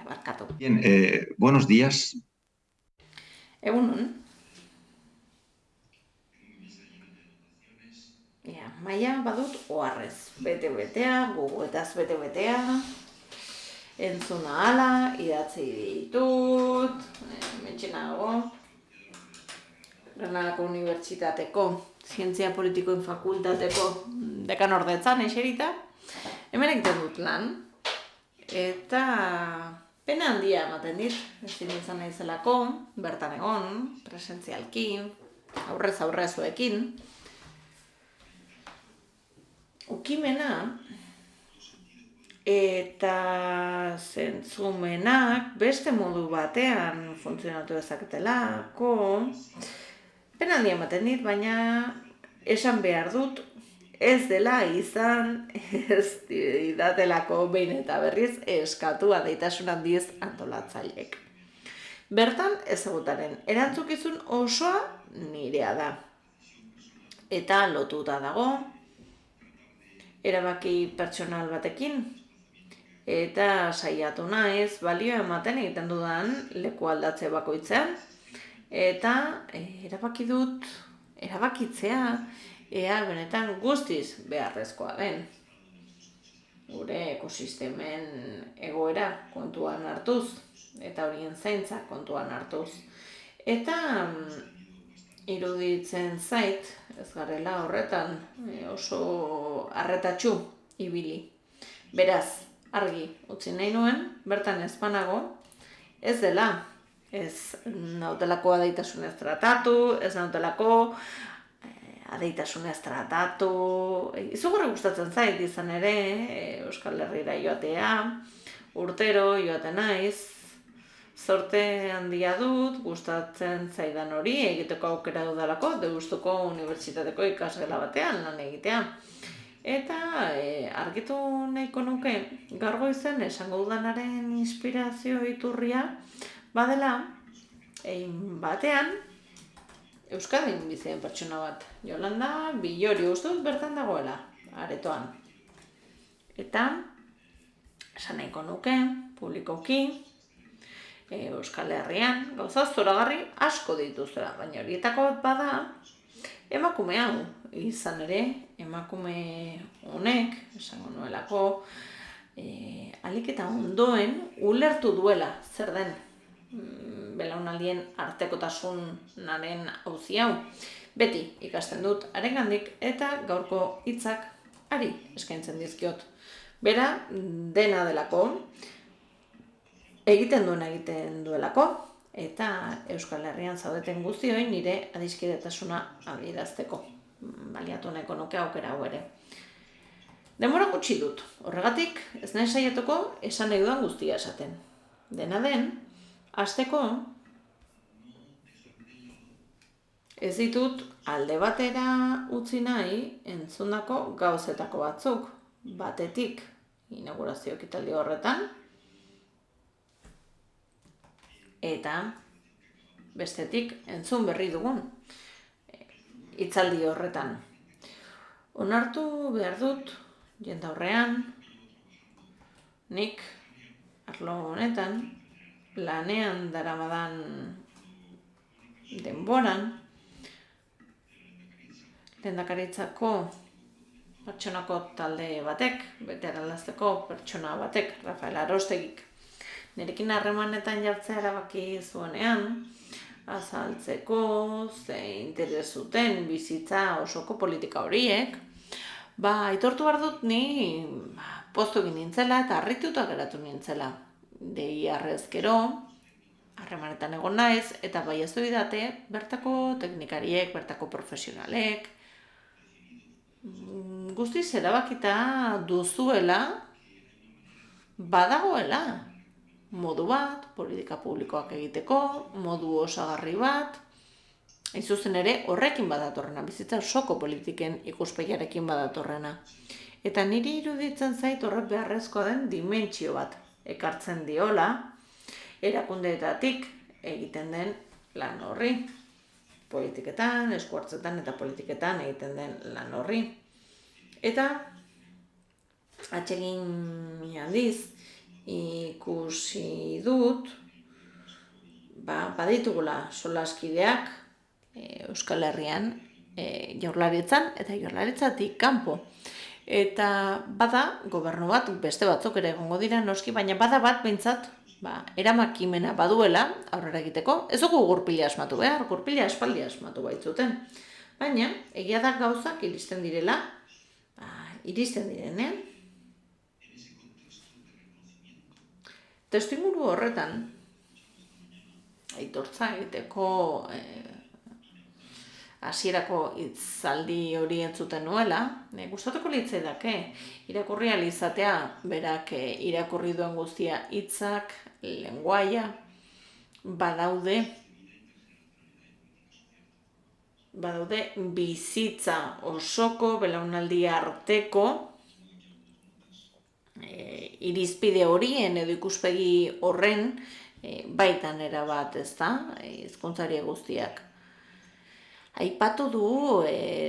barkatu. Bien, buenos días. Egunon. Maia badut oharrez. Bete-betea, gogoetaz bete-betea. Entzuna ala, idatzi ditut. Mentxenago. Granadako Unibertsitateko Zientzia Politikoen Fakultateko dekanordezan eserita. Hemen egiten dut lan. Eta pena handia ematen dit, ezin izan naizelako, bertan egon, presentzialki, aurrez aurre zuekin. Ukimena eta zentzumenak beste modu batean funtzionatu dezaketelako. Pena handia ematen dit, baina esan behar dut, ez dela izan, ez datelako behin eta berriz eskatu adeitasun handiz antolatzaileek. Bertan ezagutaren erantzukizun osoa nirea da. Eta lotuta dago, erabaki pertsonal batekin, eta saiatu naiz balio ematen egiten dudan leku aldatze bakoitzean, eta erabaki dut, erabakitzea, ea benetan guztiz beharrezkoa den. Gure ekosistemen egoera kontuan hartuz, eta horien zaintza kontuan hartuz. Eta iruditzen zait, ez garela horretan oso arretatsu ibili. Beraz, argi utzi nahi nuen, bertan ez banago, ez dela, ez nautelako adeitasunez tratatu, ez nautelako adeitasunez tratatu, izugarri gustatzen zait izan ere, Euskal Herrira joatea, urtero joaten naiz, zorte handia dut, gustatzen zaidan hori, egiteko aukera dudalako, Deustuko Unibertsitateko ikasgela batean lan egitea. Eta argitu nahiko nuke, gaur goizen esango dudanaren inspirazio iturria, badela, batean, Euskadin bizien pertsona bat, Jolanda Bilori, uste dut bertan dagoela, aretoan. Eta, esan nahiko nuke, publikoki, Euskal Herrian, gauza zoragarri asko dituzela, baina horietako bat bada, emakume hau, izan ere, emakume honek, esango nuelako, alik eta ondoen ulertu duela, zer den, belaunaldien artekotasunaren auzi hau. Beti ikasten dut harengandik eta gaurko hitzak hari eskaintzen dizkiot. Bera dena delako, egiten duelako, eta Euskal Herrian zaudeten guztioi nire adiskidetasuna adierazteko. Baliatu nahiko nuke aukera hau ere. Denbora gutxi dut, horregatik ez nahi saiatuko esan nahi dudan guztia esaten. Dena den, hasteko, ez ditut alde batera utzi nahi entzundako gauzetako batzuk, batetik inaugurazio ekitaldi horretan, eta bestetik entzun berri dugun hitzaldi horretan. Onartu behar dut, jendaurrean, nik arlo honetan, lanean daramadan denboran, lehendakaritzako pertsonako talde batek, beteralazteko pertsona batek, Rafael Arostegik, nirekin harremanetan jartzea erabaki zuenean, azaltzeko, ze interes zuten bizitza osoko politika horiek, aitortu behar dut ni poztu egin nintzela eta harrituta geratu nintzela. Dei arrezkero, harremanetan egon naiz, eta bai ez didate bertako teknikariek, bertako profesionalek, guztiz erabakita duzuela, badagoela, modu bat, politika publikoak egiteko, modu osagarri bat, hain zuzen ere horrekin badatorrena, bizitza osoko politiken ikuspegiarekin badatorrena. Eta niri iruditzen zait horrek beharrezkoa den dimentsio bat ekartzen diola, erakundeetatik egiten den lan horri. Politiketan, eskuartzetan eta politiketan egiten den lan horri. Eta, atsegin handiz, ikusi dut, baditugula solaskideak Euskal Herrian jaurlaritzan eta jaurlaritzatik kanpo. Eta bada gobernu bat, beste batzuk ere egongo dira noski, baina bada bat behintzat eramakimena baduela aurrera egiteko. Ez dugu gurpila asmatu behar, gurpila aspaldi asmatu baitzuten. Baina egia da gauzak iristen direla, iristen direnean. Testuinguru horretan, aitortza egiteko hasierako hitzaldi hori entzuten nuela, gustatuko litzaidake irakurri ahal izatea, berak irakurri duen guztia hitzak, lengoaia, badaude bizitza osoko, belaunaldi arteko, irizpide horien edo ikuspegi horren baitan erabat, ezta, hizkuntzari guztiak. Aipatu du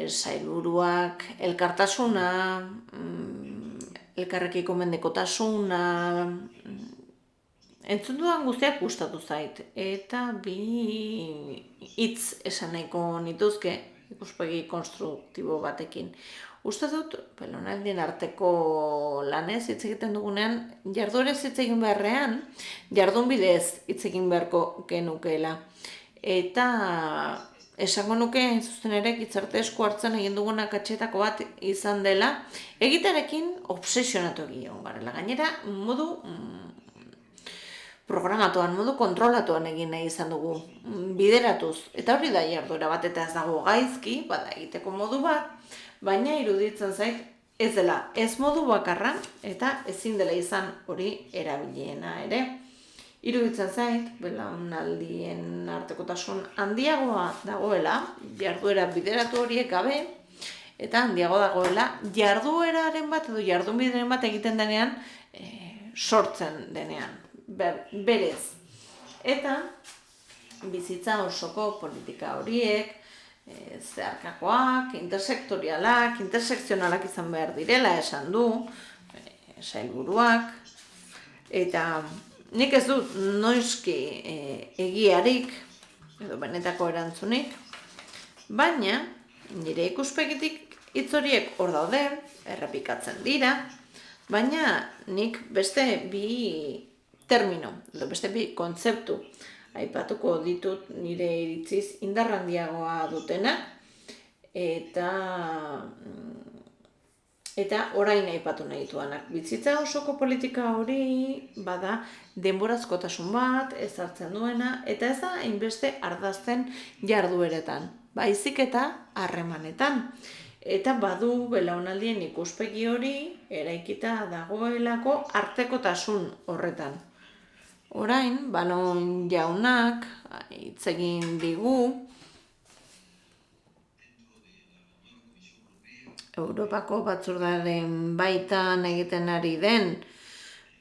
sailburuak elkartasuna, elkarrekiko mendekotasuna, entzun dudan guztiak gustatu zait. Eta bi hitz esan nahiko nituzke ikuspegi konstruktibo batekin. Uste dut, belaunaldien arteko lanez hitz egiten dugunean, jarduerez hitz egin beharrean, jardun bidez hitz egin beharko genukeela. Eta esango nuke, zuzen ere, gizarte esku hartzen egin duguna katxetako bat izan dela, egitearekin obsesionatu egion garela. Gainera, modu programatuan, modu kontrolatuan egin nahi izan dugu, bideratuz. Eta hori da jarduera bat, eta ez dago gaizki, bada egiteko modu bat, baina iruditzen zait ez dela ez modu bakarra, eta ezin dela izan hori erabiliena ere. Iruditzen zait, belaunaldien artekotasun handiagoa dagoela, jarduera bideratu horiek gabe, eta handiago dagoela, jardueraren bat edo jardunbideren bat egiten denean, sortzen denean, berez. Eta bizitza osoko politika horiek, zeharkakoak, intersektorialak, intersekzionalak izan behar direla esan du, sailburuak, eta nik ez dut noizki egiarik, edo benetako erantzunik, baina nire ikuspegitik hitz horiek hor daude, errepikatzen dira, baina nik beste bi termino, edo beste bi kontzeptu aipatuko ditut nire iritziz indar handiagoa dutenak, eta orain aipatu nahi dituanak. Bizitza osoko politika hori bada denborazkotasun bat ezartzen duena, eta ez da hainbeste ardazten jardueretan, baizik eta harremanetan. Eta badu belaunaldien ikuspegi hori eraikita dagoelako artekotasun horretan. Orain, Balon jaunak hitz egin digu Europako batzordearen baitan egiten ari den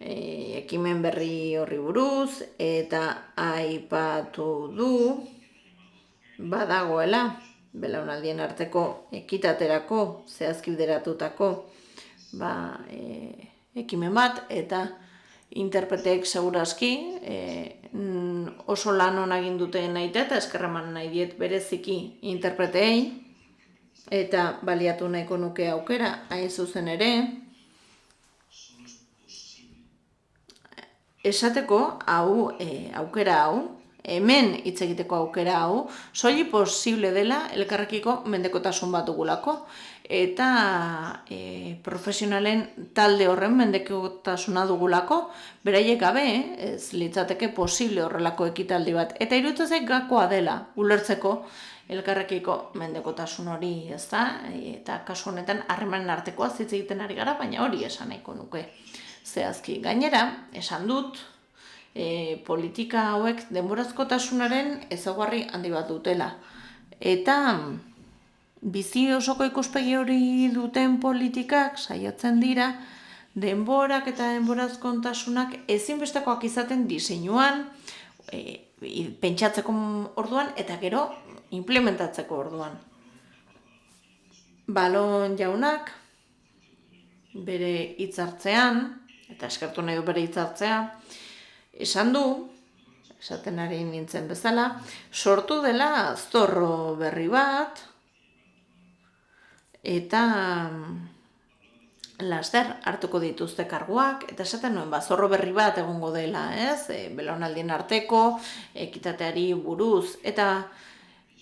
ekimen berri horri buruz, eta aipatu du badagoela belaunaldien arteko ekitaterako zehazki bideratutako ekimen bat, eta interpretek segurazki oso lan ona egin dute naite eta eskerraman nahi diet bereziki interpretei, eta baliatu nahiko nuke aukera, hain zuzen ere, esateko aukera hau, hemen hitz egiteko aukera hau, soilik posible dela elkarrekiko mendekotasun bat dugulako, eta profesionalen talde horren mendekotasuna dugulako, beraiek gabe, ez litzateke posible horrelako ekitaldi bat. Eta iruditzen zait gakoa dela, ulertzeko elkarrekiko mendekotasun hori, ezta? Eta kasu honetan harremanen artekoa hitz egiten ari gara, baina hori esan nahiko nuke zehazki. Gainera, esan dut, politika hauek denborazkotasunaren ezaugarri handi bat dutela. Eta bizi osoko ikuspegi hori duten politikak saiatzen dira denborak eta denborazkontasunak ezinbestekoak izaten diseinuan, pentsatzeko orduan eta gero implementatzeko orduan. Balon jaunak bere hitzartzean eta eskertu nahi du bere hitzartzea, esan du, esaten ari nintzen bezala, sortu dela zorro berri bat, eta laster hartuko dituzte karguak, eta esaten nuen, zorro berri bat egongo dela, ez? Belaunaldien arteko, ekitateari buruz, eta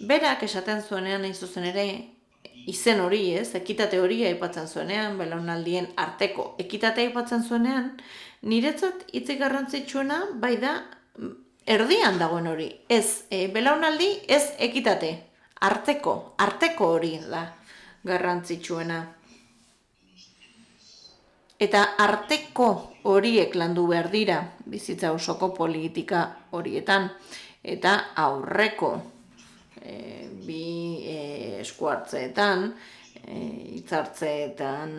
berak esaten zuenean nahi zuzen ere, izen hori, ez? Ekitate hori aipatzen zuenean, belaunaldien arteko ekitatea aipatzen zuenean, niretzat hitzik garrantzitsuena bai da erdian dagoen hori. Ez belaunaldi, ez ekitate. Arteko hori da garrantzitsuena. Eta arteko horiek landu behar dira bizitza osoko politika horietan. Eta aurreko bi eskuartzeetan, hitzartzeetan,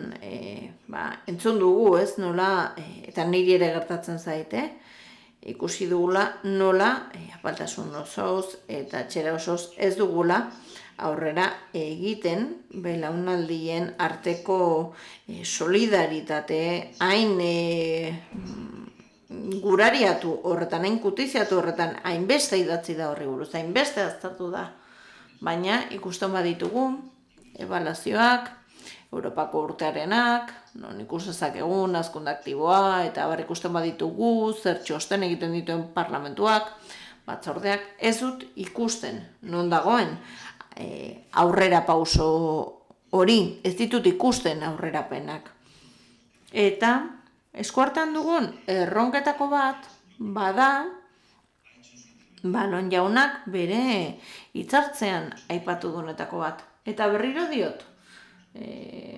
entzun dugu, ez, nola, eta niri ere gertatzen zaite, ikusi dugula nola, apaltasun osoz eta txera osoz ez dugula aurrera egiten belaunaldien arteko solidaritate hain gurariatu horretan, hain kutiziatu horretan, hainbeste idatzi da horri buruz, hainbeste aztertu da. Baina ikusten baditugu, ebaluazioak, Europako urtearenak, non ikusezak egun, hazkunde aktiboa, eta ikusten baditugu, zer txosten egiten dituen parlamentuak, batzordeak, ez dut ikusten, non dagoen aurrera pauso hori, ez ditut ikusten aurrerapenak. Eta eskuartean dugun erronketako bat, bada, Balon jaunak bere hitzartzean aipatu dunetako bat. Eta berriro diot,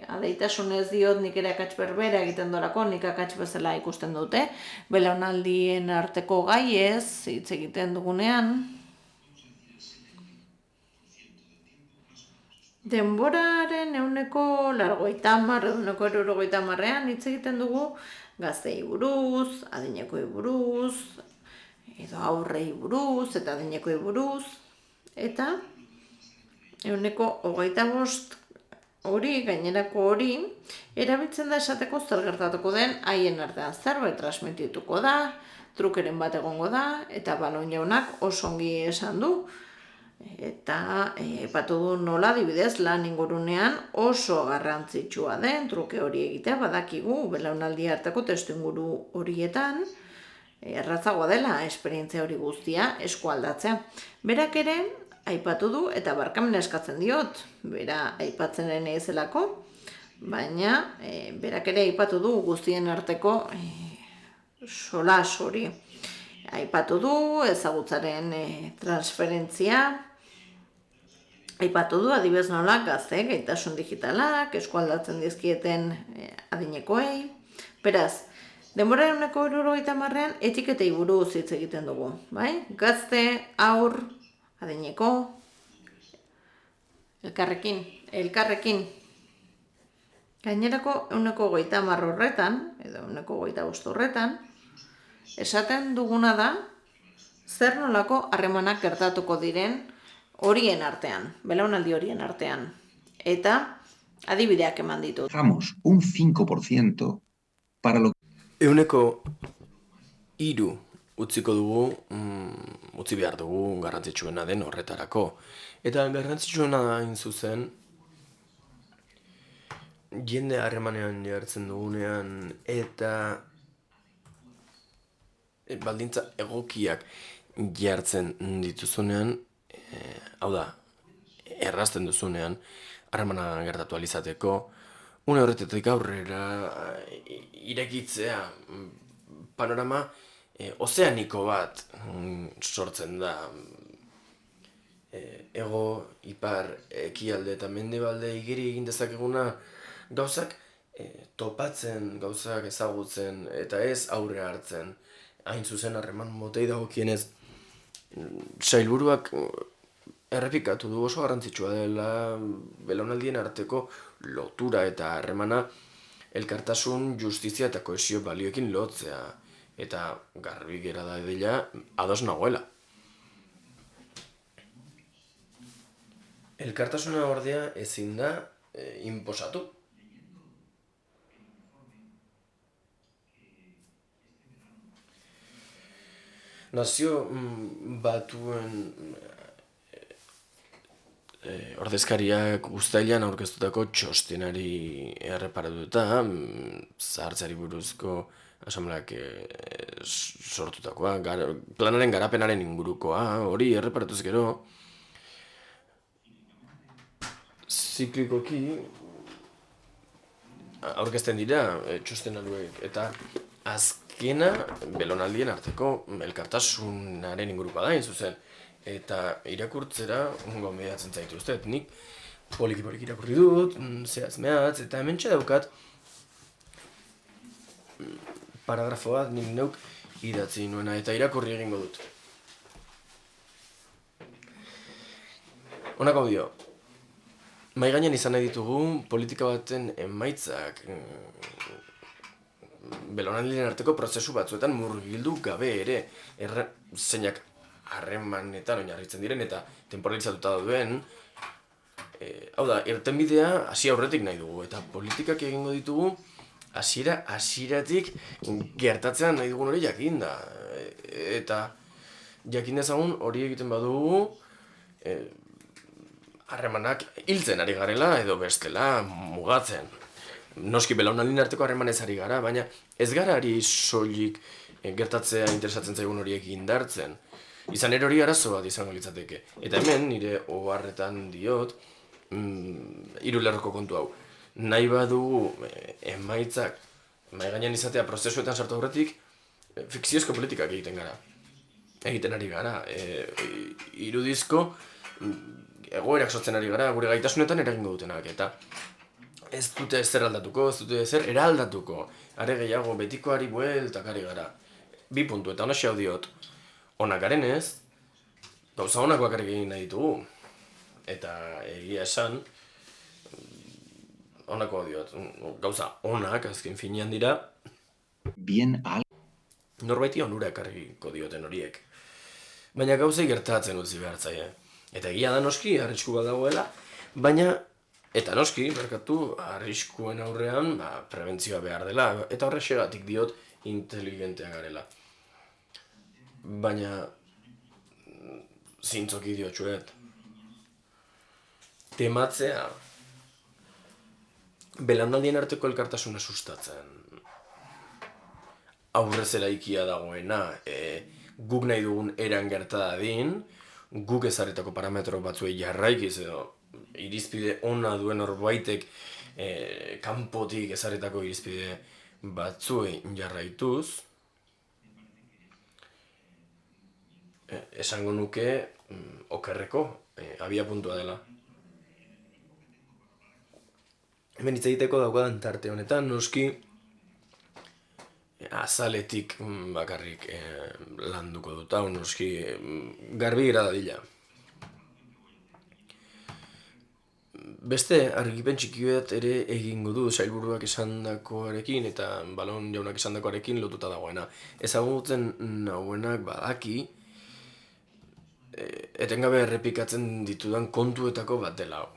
adeitasunez diot nik ere akats berbera egiten dorako, nik akats bezala ikusten dute, belaunaldien arteko gaiez hitz egiten dugunean, denboraren 80-90-ean hitz egiten dugu gaztei buruz, adinekoi buruz, edo aurrei buruz, eta adinekoi buruz, eta 25% hori, gainerako hori, erabiltzen da esateko zer gertatuko den haien artean zerbait transmitituko da, trukeren bat egongo da, eta Balon jaunak oso ongi esan du, eta aipatu du nola adibidez lan ingurunean oso garrantzitsua den truke hori egitea, badakigu belaunaldi hartako testuinguru horietan, erratzagoa dela esperientzia hori guztia eskualdatzea. Berak ere aipatu du eta barkamena eskatzen diot, bera aipatzen den ezelako, baina berak ere aipatu du guztien arteko solas hori. Aipatu du ezagutzaren transferentzia, aipatu du adibidez nola gazte gaitasun digitalak eskualdatzen dizkieten adinekoei. Beraz, denbora 70-ean etiketei buruz hitz egiten dugu, bai? Gazte, haur, adineko, elkarrekin. Gainerako 30 horretan, edo 25 horretan, esaten duguna da, zer nolako harremanak gertatuko diren horien artean, belaunaldi horien artean. Eta adibideak eman ditut. Dejamos un 5% para lo 3% utziko dugu, utzi behar dugu garrantzitsuena den horretarako. Eta garrantzitsuena da hain zuzen, jende harremanean jartzen dugunean eta baldintza egokiak jartzen dituzunean, hau da, errazten duzunean, harremana gertatu alizateko, une horretatik aurrera irekitzea panorama ozeaniko bat sortzen da. Ego, ipar, ekialde eta mendebalde igeri egin dezakeguna gauzak topatzen, gauzak ezagutzen eta ez aurre hartzen. Hain zuzen harreman motei dagokienez, sailburuak errepikatu du oso garrantzitsua dela belaunaldien arteko lotura eta harremana elkartasun, justizia eta kohesio balioekin lotzea. Eta garbi gera da dela ados nagoela. Elkartasuna ordea ezin da inposatu. Nazio batuen ordezkariak uztailean aurkeztutako txostenari erreparatuta, zahartzeari buruzko asambleak sortutakoa, planaren garapenaren ingurukoa, hori erreparatuz gero, ziklikoki aurkezten dira txosten hauek, eta azkena belaunaldien arteko elkartasunaren ingurukoa da, hain zuzen. Eta irakurtzera gonbidatzen zaituztet. Nik poliki-poliki irakurri dut, zehaz mehatz, eta hementxe daukat paragrafo bat nik neuk idatzi nuena, eta irakurri egingo dut. Honako dio, mahai gainean izan nahi ditugu politika baten emaitzak belaunaldien arteko prozesu batzuetan murgildu gabe ere, zeinak harremanetan oinarritzen diren eta temporalizatuta duen, hau da, irtenbidea hasi aurretik nahi dugu, eta politikak egingo ditugu hasieratik gertatzean nahi dugun hori jakin da, eta jakin dezagun hori egiten badugu harremanak hiltzen ari garela edo bestela mugatzen. Noski belaunaldien arteko harremanez ari gara, baina ez gara ari soilik gertatzea interesatzen zaigun horiek indartzen. Izan ere hori arazo bat izango litzateke. Eta hemen, nire oharretan diot, hiru lerroko kontu hau. Nahi badugu emaitzak mahai gainean izatea prozesuetan sartu aurretik, fikziozko politikak egiten ari gara. Irudizko egoerak sortzen ari gara, gure gaitasunetan eragingo dutenak. Eta ez dute ezer aldatuko, ez dute ezer eraldatuko. Are gehiago, betikoari bueltak ari gara. 2 puntu, eta honaxe hau diot. Onak garenez, gauza onak bakarrik egin nahi ditugu. Eta egia esan, honako diot, gauza onak azken finean dira, bien al norbaiti onura ekarriko dioten horiek. Baina gauzei gertatzen utzi behar zaie. Eta egia da noski, arrisku bat dagoela, baina, eta noski, berkatu, arriskuen aurrean, prebentzioa behar dela, eta horrexegatik diot inteligentea garela. Baina, zintzoki diotxuet, tematzea, belaunaldien arteko elkartasuna sustatzen, aurrez eraikia dagoena, guk nahi dugun eran gerta dadin, guk ezarritako parametro batzuei jarraikiz edo irizpide ona duen horbaitek kanpotik ezarritako irizpide batzuei jarraituz, esango nuke okerreko abiapuntua dela. Hemen hitz egiteko daukadan tarte honetan, noski azaletik bakarrik landuko dut, hau noski garbi gira dadila. Beste argipen txiki bat ere egingo du sailburuak esandakoarekin eta Balon jaunak esandakoarekin lotuta dagoena. Ezagutzen nauenak badaki, etengabe errepikatzen ditudan kontuetako bat dela hau.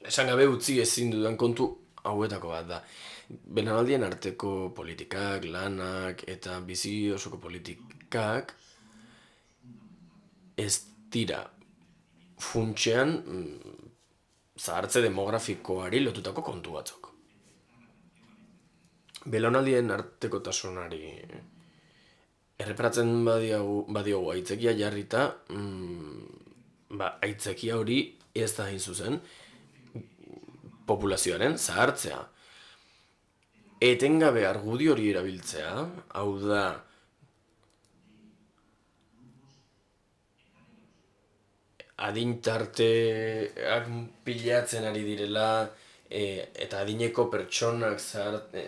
Esan gabe utzi ezin dudan kontu hauetako bat da. Belaunaldien arteko politikak, lanak eta bizi osoko politikak ez dira funtsean zahartze demografikoari lotutako kontu batzuk. Belaunaldien artekotasunari erreparatzen badiogu aitzakia jarrita, aitzakia hori ez da hain zuzen populazioaren zahartzea. Etengabe argudio hori erabiltzea, hau da, adintarteak pilatzen ari direla, eta adineko pertsonak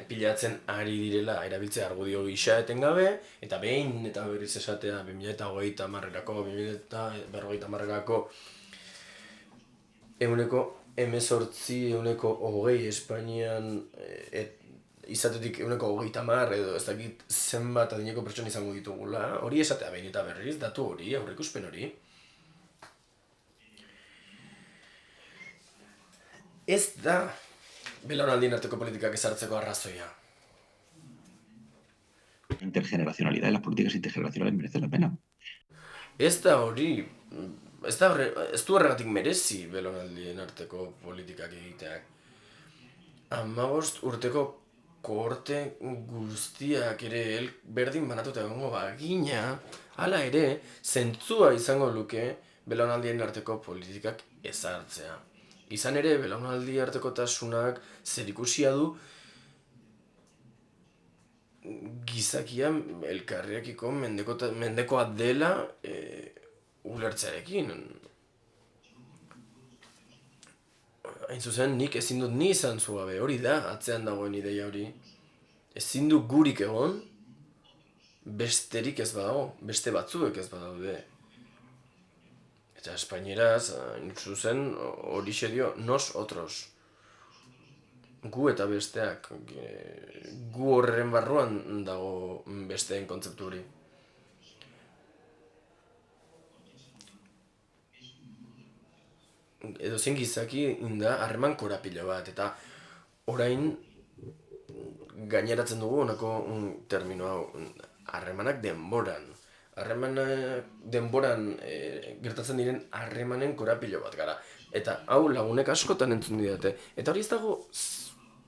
pilatzen ari direla erabiltzea argudio gisa etengabe, eta behin eta berriz esatea 2030-erako, 2050-erako 18% Espainian izatetik 130 edo ez dakit zenbat adineko pertsona izango ditugula, hori esatea behin eta berriz, datu hori, aurreikuspen hori. Ez da belaunaldien arteko politikak ezartzeko arrazoia. intergeneracionalidad y las políticas intergeneracionales merecen la pena. Ez da hori, ez du horregatik merezi belaunaldien arteko politikak egiteak. 15 urteko kohorte guztiak ere berdin banatuta egongo bagina, hala ere, zentzua izango luke belaunaldien arteko politikak ezartzea. Izan ere, belaunaldi artekotasunak zerikusia du gizakia elkarriakiko mendekoa dela ulertzearekin. Hain zuzen, nik ezin dut ni izan zugabe, hori da, atzean dagoen ideia hori. Ezin du gurik egon, besterik ez badago, beste batzuek ez badaude. Eta espainieraz, hain zuzen, horixe dio, nos otros. Gu eta besteak, gu horren barruan dago besteen kontzeptu hori. Edozein gizaki da harreman korapilo bat, eta orain gaineratzen dugu honako termino hau, harremanak denboran. Harremanak denboran gertatzen diren harremanen korapilo bat gara. Eta hau lagunek askotan entzun didate. Eta hori ez dago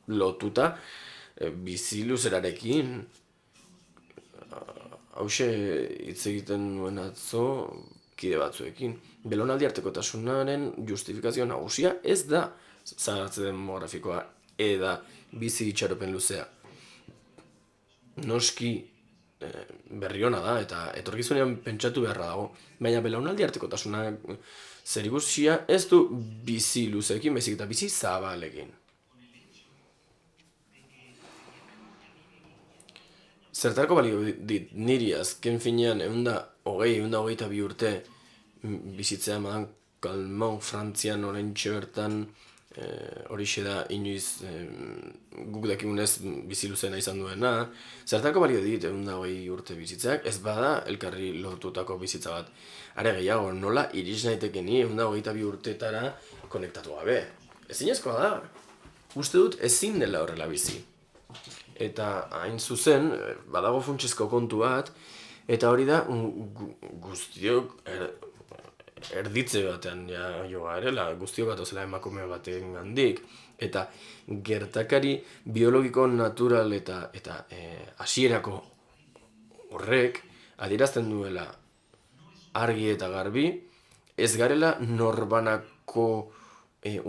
lotuta bizi luzerarekin. Hauxe hitz egiten nuen atzo kide batzuekin. Belaunaldi artekotasunaren justifikazio nagusia ez da zahartze demografikoa eda bizi itxaropen luzea. Noski berri ona da eta etorkizunean pentsatu beharra dago. Baina belaunaldi artekotasunak zerikusia ez du bizi luzeekin, baizik eta bizi zabalekin. Zertarako balio dit niri azken finean 122 urte bizitzea madan Kalmon Frantzian oraintxe bertan horixe da inoiz guk dakigunez bizi luzena izan duena. Zertarako balio dit 120 urte bizitzeak, ez bada elkarri lotutako bizitza bat. Are gehiago, nola iris naiteke ni 122 urtetara konektatu gabe. Ezinezkoa da. Uste dut ezin dela horrela bizi. Eta hain zuzen, badago funtsezko kontu bat, eta hori da guztiok erditze batean jo garela, guztiok gatozela emakume baten gandik, eta gertakari biologiko, natural eta hasierako horrek adierazten duela argi eta garbi, ez garela norbanako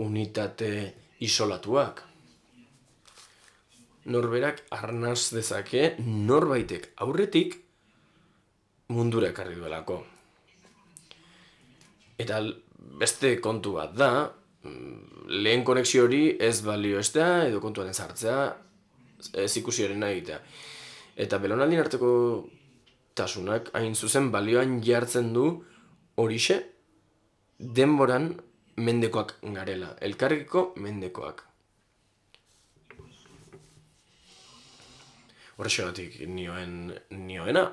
unitate isolatuak. Norberak arnaz dezake norbaitek aurretik mundura ekarri duelako. Eta beste kontu bat da, lehen konexio hori ez balioestea edo kontuaren sartzea ez ikusiaren egitea. Eta belaunaldien arteko tasunak hain zuzen balioan jartzen du horixe denboran mendekoak garela, elkarrekiko mendekoak. Horrexegatik nioena.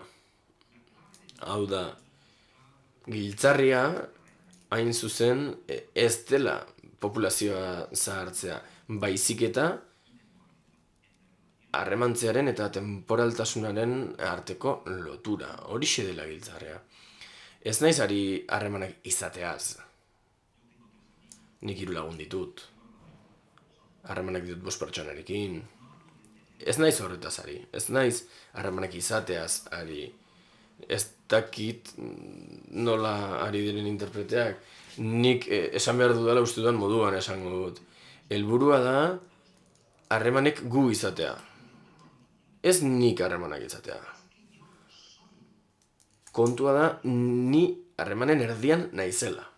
Hau da, giltzarria hain zuzen ez dela populazioa zahartzea, baizik eta harremantzearen eta temporaltasunaren arteko lotura. Horixe dela giltzarria. Ez naiz ari harremanak izateaz. Nik 3 lagun ditut. Harremanak ditut 5 pertsonarekin. Ez naiz horretaz ari, ez naiz harremanak izateaz ari, ez dakit nola ari diren interpreteak, nik esan behar dudala uste dudan moduan esango dut. Helburua da harremanek gu izatea, ez nik harremanak izatea. Kontua da ni harremanen erdian naizela.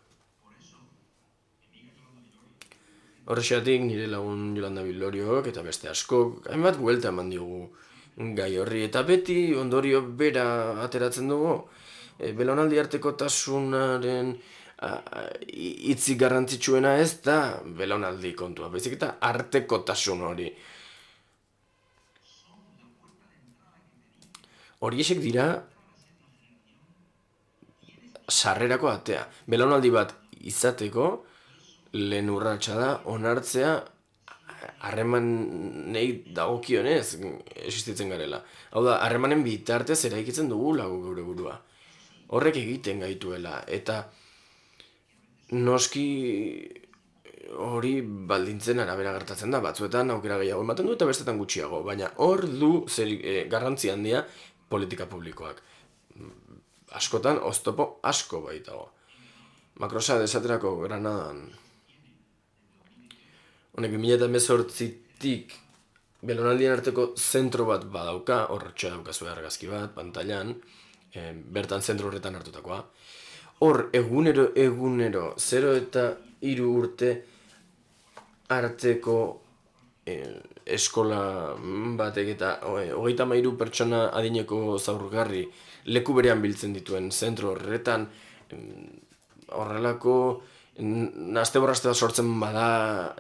Horrexeatik nire lagun Jolanda Biloriok eta beste askok hainbat buelta eman diogu gai horri eta beti ondorio bera ateratzen dugu. Belaunaldi artekotasunaren hitzik garrantzitsuena ez da belaunaldi kontua, baizik eta artekotasun hori. Horiexek dira sarrerako atea. Belaunaldi bat izateko lehen urratsa da onartzea harremanei dagokionez existitzen garela. Hau da, harremanen bitartez eraikitzen dugula geure burua. Horrek egiten gaituela, eta noski hori baldintzen arabera gertatzen da, batzuetan aukera gehiago ematen du eta bestetan gutxiago, baina hor du garrantzi handia politika publikoak. Askotan, oztopo asko baitago. Makrosad esaterako Granadan. Honek 2018tik belaunaldien arteko zentro bat badauka, horretxoa daukazue argazki bat, pantailan, bertan zentro horretan hartutakoa. Hor, egunero, 0 eta 3 urte arteko eskola batek eta 33 pertsona adineko zaurgarri leku berean biltzen dituen zentro horretan horrelako naste borraste bat sortzen bada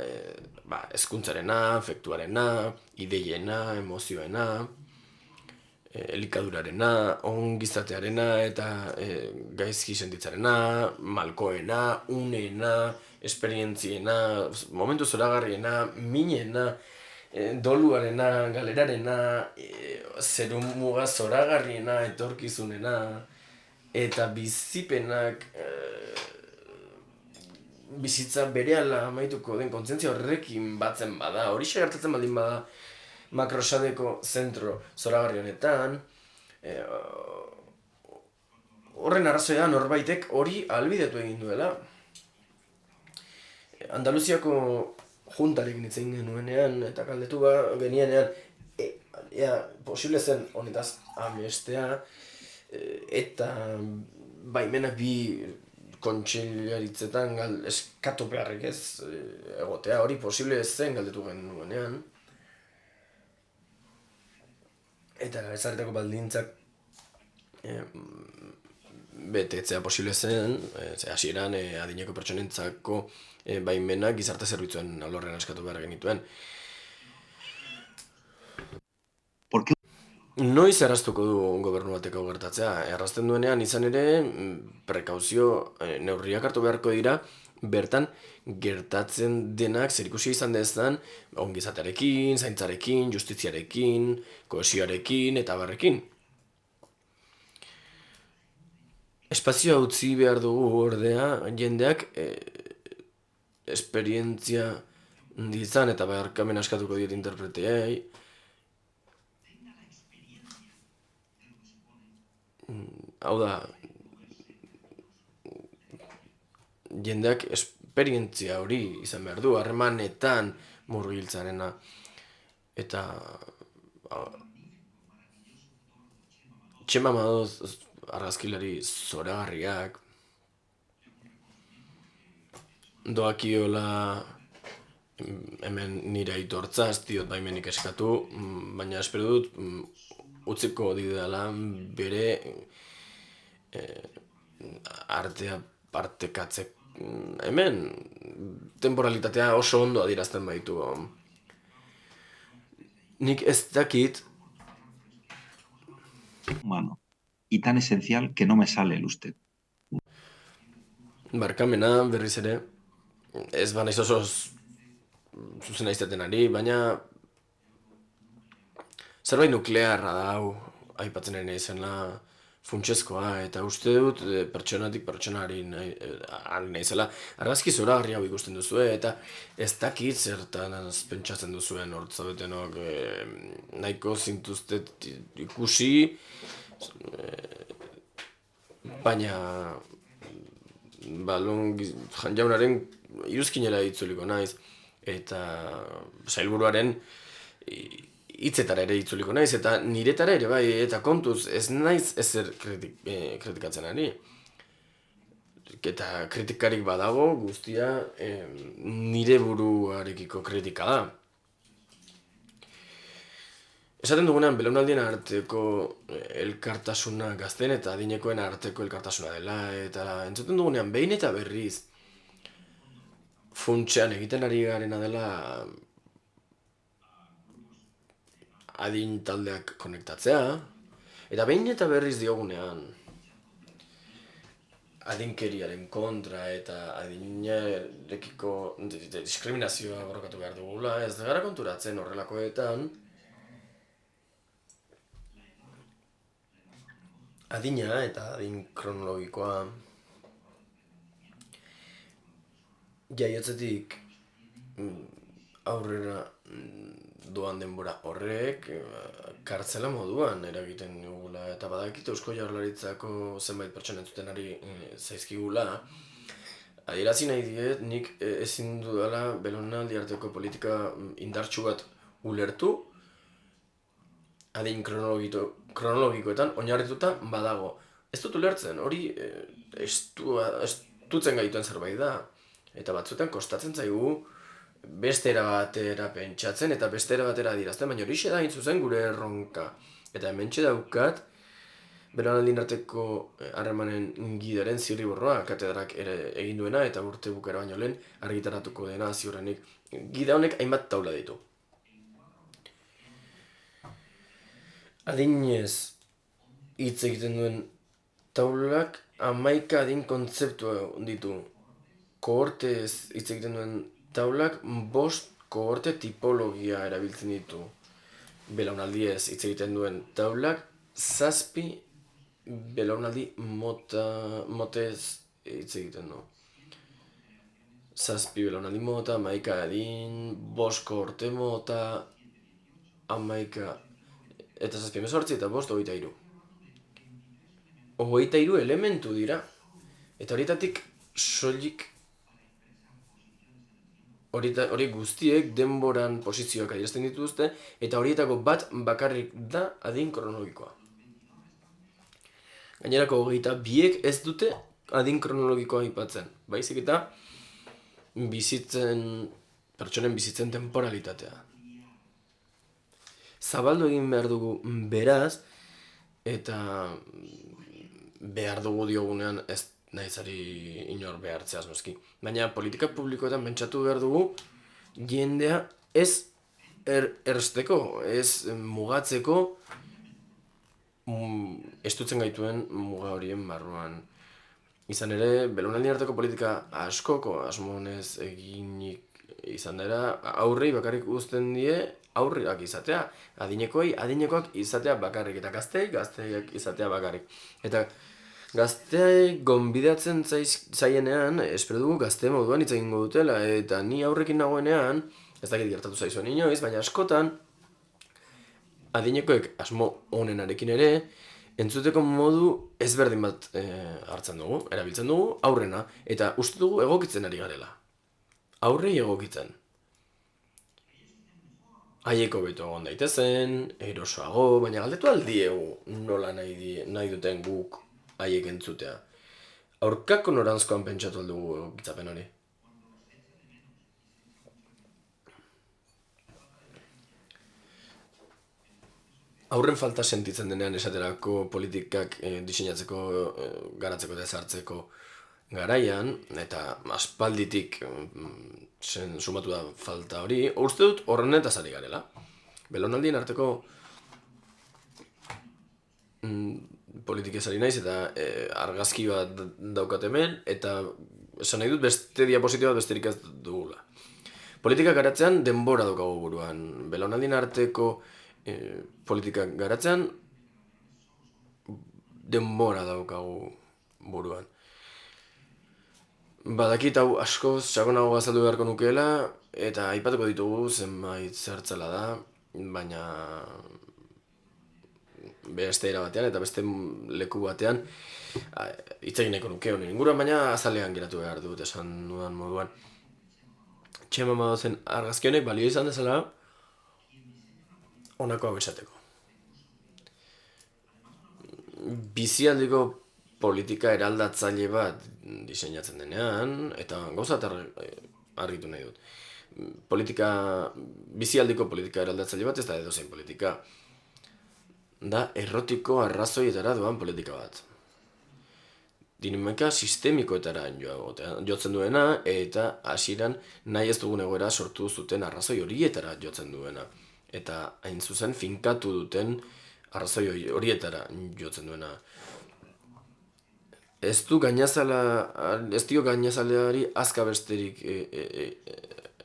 hezkuntzarena, afektuarena, ideiena, emozioena, elikadurarena, ongizatearena eta gaizki sentitzarena, malkoena, uneena, esperientziena, momentu zoragarriena, minena, doluarena, galerarena, zerumuga zoragarriena, etorkizunena, eta bizipenak bizitza berehala amaituko den kontzientzia horrekin batzen bada, hori gertatzen baldin bada Makrosadeko zentro zoragarri honetan, horren arrazoia norbaitek hori ahalbidetu egin duela. Andaluziako juntarekin hitz egin genuenean eta galdetu genienean posible zen honetaz amestea eta baimenak bi kontseilaritzetan eskatu beharrik ez egotea, hori posible zen galdetu genuenean. Eta ezarritako baldintzak betetzea posible zen, hasieran adineko pertsonentzako baimenak gizarte zerbitzuen alorrean eskatu behar genituen. Noiz erraztuko du gobernu batek hau gertatzea? Errazten duenean izan ere prekauzio neurriak hartu beharko dira bertan gertatzen denak zerikusia izan dezan ongizatearekin, zaintzarekin, justiziarekin, kohesioarekin eta barrekin. Espazioa utzi behar dugu ordea jendeak esperientzia dizan eta barkamen askatuko diet interpreteei. Hau da, jendeak esperientzia hori izan behar du, harremanetan murgiltzarena. Eta Txema Madoz argazkilari zoragarriak doakiola hemen nire aitortza, ez diot baimenik eskatu, baina espero dut utziko didala bere artea partekatzek. Hemen temporalitatea oso ondo adierazten baitu. Nik ez dakit humano y tan esencial que no me sale el usted. Barkamena berriz ere, ez banaiz oso zuzena izaten ari, baina zerbait nuklearra da hau aipatzen ari naizela funtsezkoa, eta uste dut pertsonatik pertsonari naizela argazki zoragarri hau ikusten duzue, eta ez dakit zertan pentsatzen duzuen hortzabetenok nahiko zintuztet ikusi, baina balon jaunaren iruzkinera itzuliko naiz, eta sailburuaren hitzetara ere itzuliko naiz, eta niretara ere bai, eta kontuz ez naiz ezer kritikatzen ari. Eta kritikarik badago guztia nire buruarekiko kritika da. Esaten dugunean, belaunaldien arteko elkartasuna gazten eta adinekoen arteko elkartasuna dela, eta entzuten dugunean behin eta berriz funtsean egiten ari garena dela adin taldeak konektatzea, eta behin eta berriz diogunean adinkeriaren kontra eta adinarekiko diskriminazioa borrokatu behar dugula, ez gara konturatzen horrelakoetan adina eta adin kronologikoa jaiotzetik aurrera doan denbora horrek kartzela moduan eragiten dugula eta badakit Eusko Jaurlaritzako zenbait pertsona entzutenari zaizkigula. Adierazi nahi diet, nik ezin dudala belaunaldi arteko politika indartsu bat ulertu adin kronologikoetan oinarrituta badago. Ez dut ulertzen, hori estutzen gaituen zerbait da. Eta batzuetan kostatzen zaigu beste era batera pentsatzen eta beste era batera adierazten, baina horixe da hain zuzen gure erronka. Eta hementxe daukat, belaunaldien arteko harremanen gidaren zirriborroa katedrak egin duena eta urte bukara baino lehen argitaratuko dena ziurrenik. Gida honek hainbat taula ditu. Adinez hitz egiten duen taulak 11 adin kontzeptua ditu. Kohortez hitz egiten duen taulak 5 kohorte tipologia erabiltzen ditu. Belaunaldiez hitz egiten duen taulak 7 belaunaldi motez hitz egiten du. 7 belaunaldi mota, 11 adin, 5 kohorte mota, 11 eta 7 18 eta 5 23. 23 elementu dira. Eta horietatik soilik hori guztiek denboran posizioak adierazten dituzte eta horietako bat bakarrik da adin kronologikoa. Gainerako 22 ez dute adin kronologikoa aipatzen, baizik eta pertsonen bizitzen temporalitatea. Zabaldu egin behar dugu beraz, eta behar dugu diogunean ez nahizari inor behartzeaz noski. Baina politika publikoetan pentsatu behar dugu jendea ez ersteko, ez mugatzeko estutzen gaituen muga horien barruan. Izan ere, belaunaldien arteko politika askoko asmonez eginik izan dira, aurrei bakarrik uzten die aurriak izatea, adinekoak izatea bakarrik, eta gazteak izatea bakarrik. Eta gazteai gonbidatzen zaienean, espero dugu gazte moduan hitz egingo dutela, eta ni aurrekin nagoenean, ez dakit gertatu zaizuen inoiz, baina askotan, adinekoek asmo honenarekin ere, entzuteko modu ezberdin bat hartzen dugu, erabiltzen dugu, aurrena, eta uste dugu egokitzen ari garela. Aurrei egokitzen. Haieko beto egon daitezen, erosoago, baina galdetu aldiegu nola nahi duten guk haiek entzutea. Aurkako noranzkoan pentsatu aldugu egokitzapen hori. Aurren falta sentitzen denean esaterako politikak diseinatzeko, garatzeko eta ezartzeko garaian, eta aspalditik sumatu da falta hori, uste dut horrenetaz ari garela. Belaunaldien arteko politikez ari naiz eta argazki bat daukat hemen, eta esan nahi dut beste diapositiba besterik ez dugula. Politika garatzean denbora daukagu buruan. Belaunaldien arteko politikak garatzean denbora daukagu buruan. Badakit hau askoz sakonago azaldu beharko nukeela eta aipatuko ditugu zenbait zertzela da, baina beste era batean eta beste leku batean hitz egin nahiko nuke honen inguruan, baina azalean geratu behar dut esan dudan moduan. Txema madozen argazki honek balio izan dezala honako hau esateko. Bizialdiko politika eraldatzaile bat diseinatzen denean, eta gauza argitu nahi dut. Bizialdiko politika eraldatzaile bat ez da edozein politika. Da errotiko arrazoietara doan politika bat. Dinamika sistemikoetara jotzen duena, eta hasieran nahi ez dugun egoera sortu zuten arrazoi horietara jotzen duena. Eta hain zuzen finkatu duten arrazoi horietara jotzen duena. ez dio gainazaleari azka besterik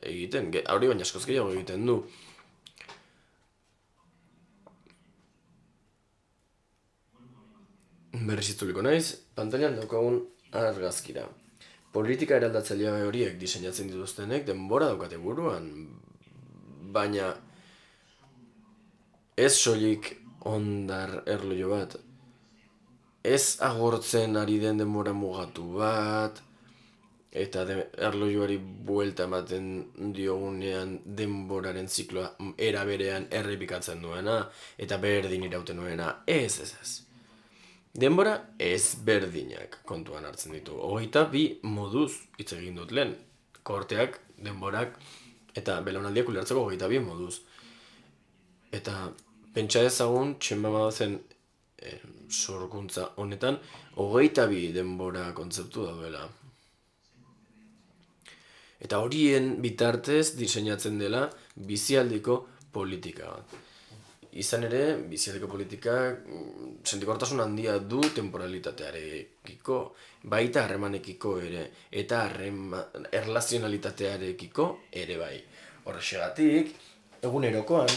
egiten, hori baina askoz gehiago egiten du. Berriz itzuliko naiz, pantailan daukagun argazkira. Politika eraldatzailea horiek diseinatzen dituztenek denbora daukate buruan, baina ez soilik ondar erloju bat, ez agortzen ari den denbora mugatu bat, eta erlojuari buelta ematen diogunean denboraren zikloa era berean errepikatzen duena, eta berdin irauten duena, ez. Denbora ezberdinak kontuan hartzen ditu. 22 moduz hitz egin dut lehen. Korteak, denborak, eta belaunaldiak ulertzeko 22 moduz. Eta pentsa ezagun, txenba badozen sorkuntza honetan, 22 denbora kontzeptu daudela. Eta horien bitartez diseinatzen dela bizialdiko politika bat. Izan ere, bizialdiko politika sentikortasun handia du temporalitatearekiko, baita harremanekiko ere, eta erlazionalitatearekiko ere bai. Horrexegatik, egunerokoan,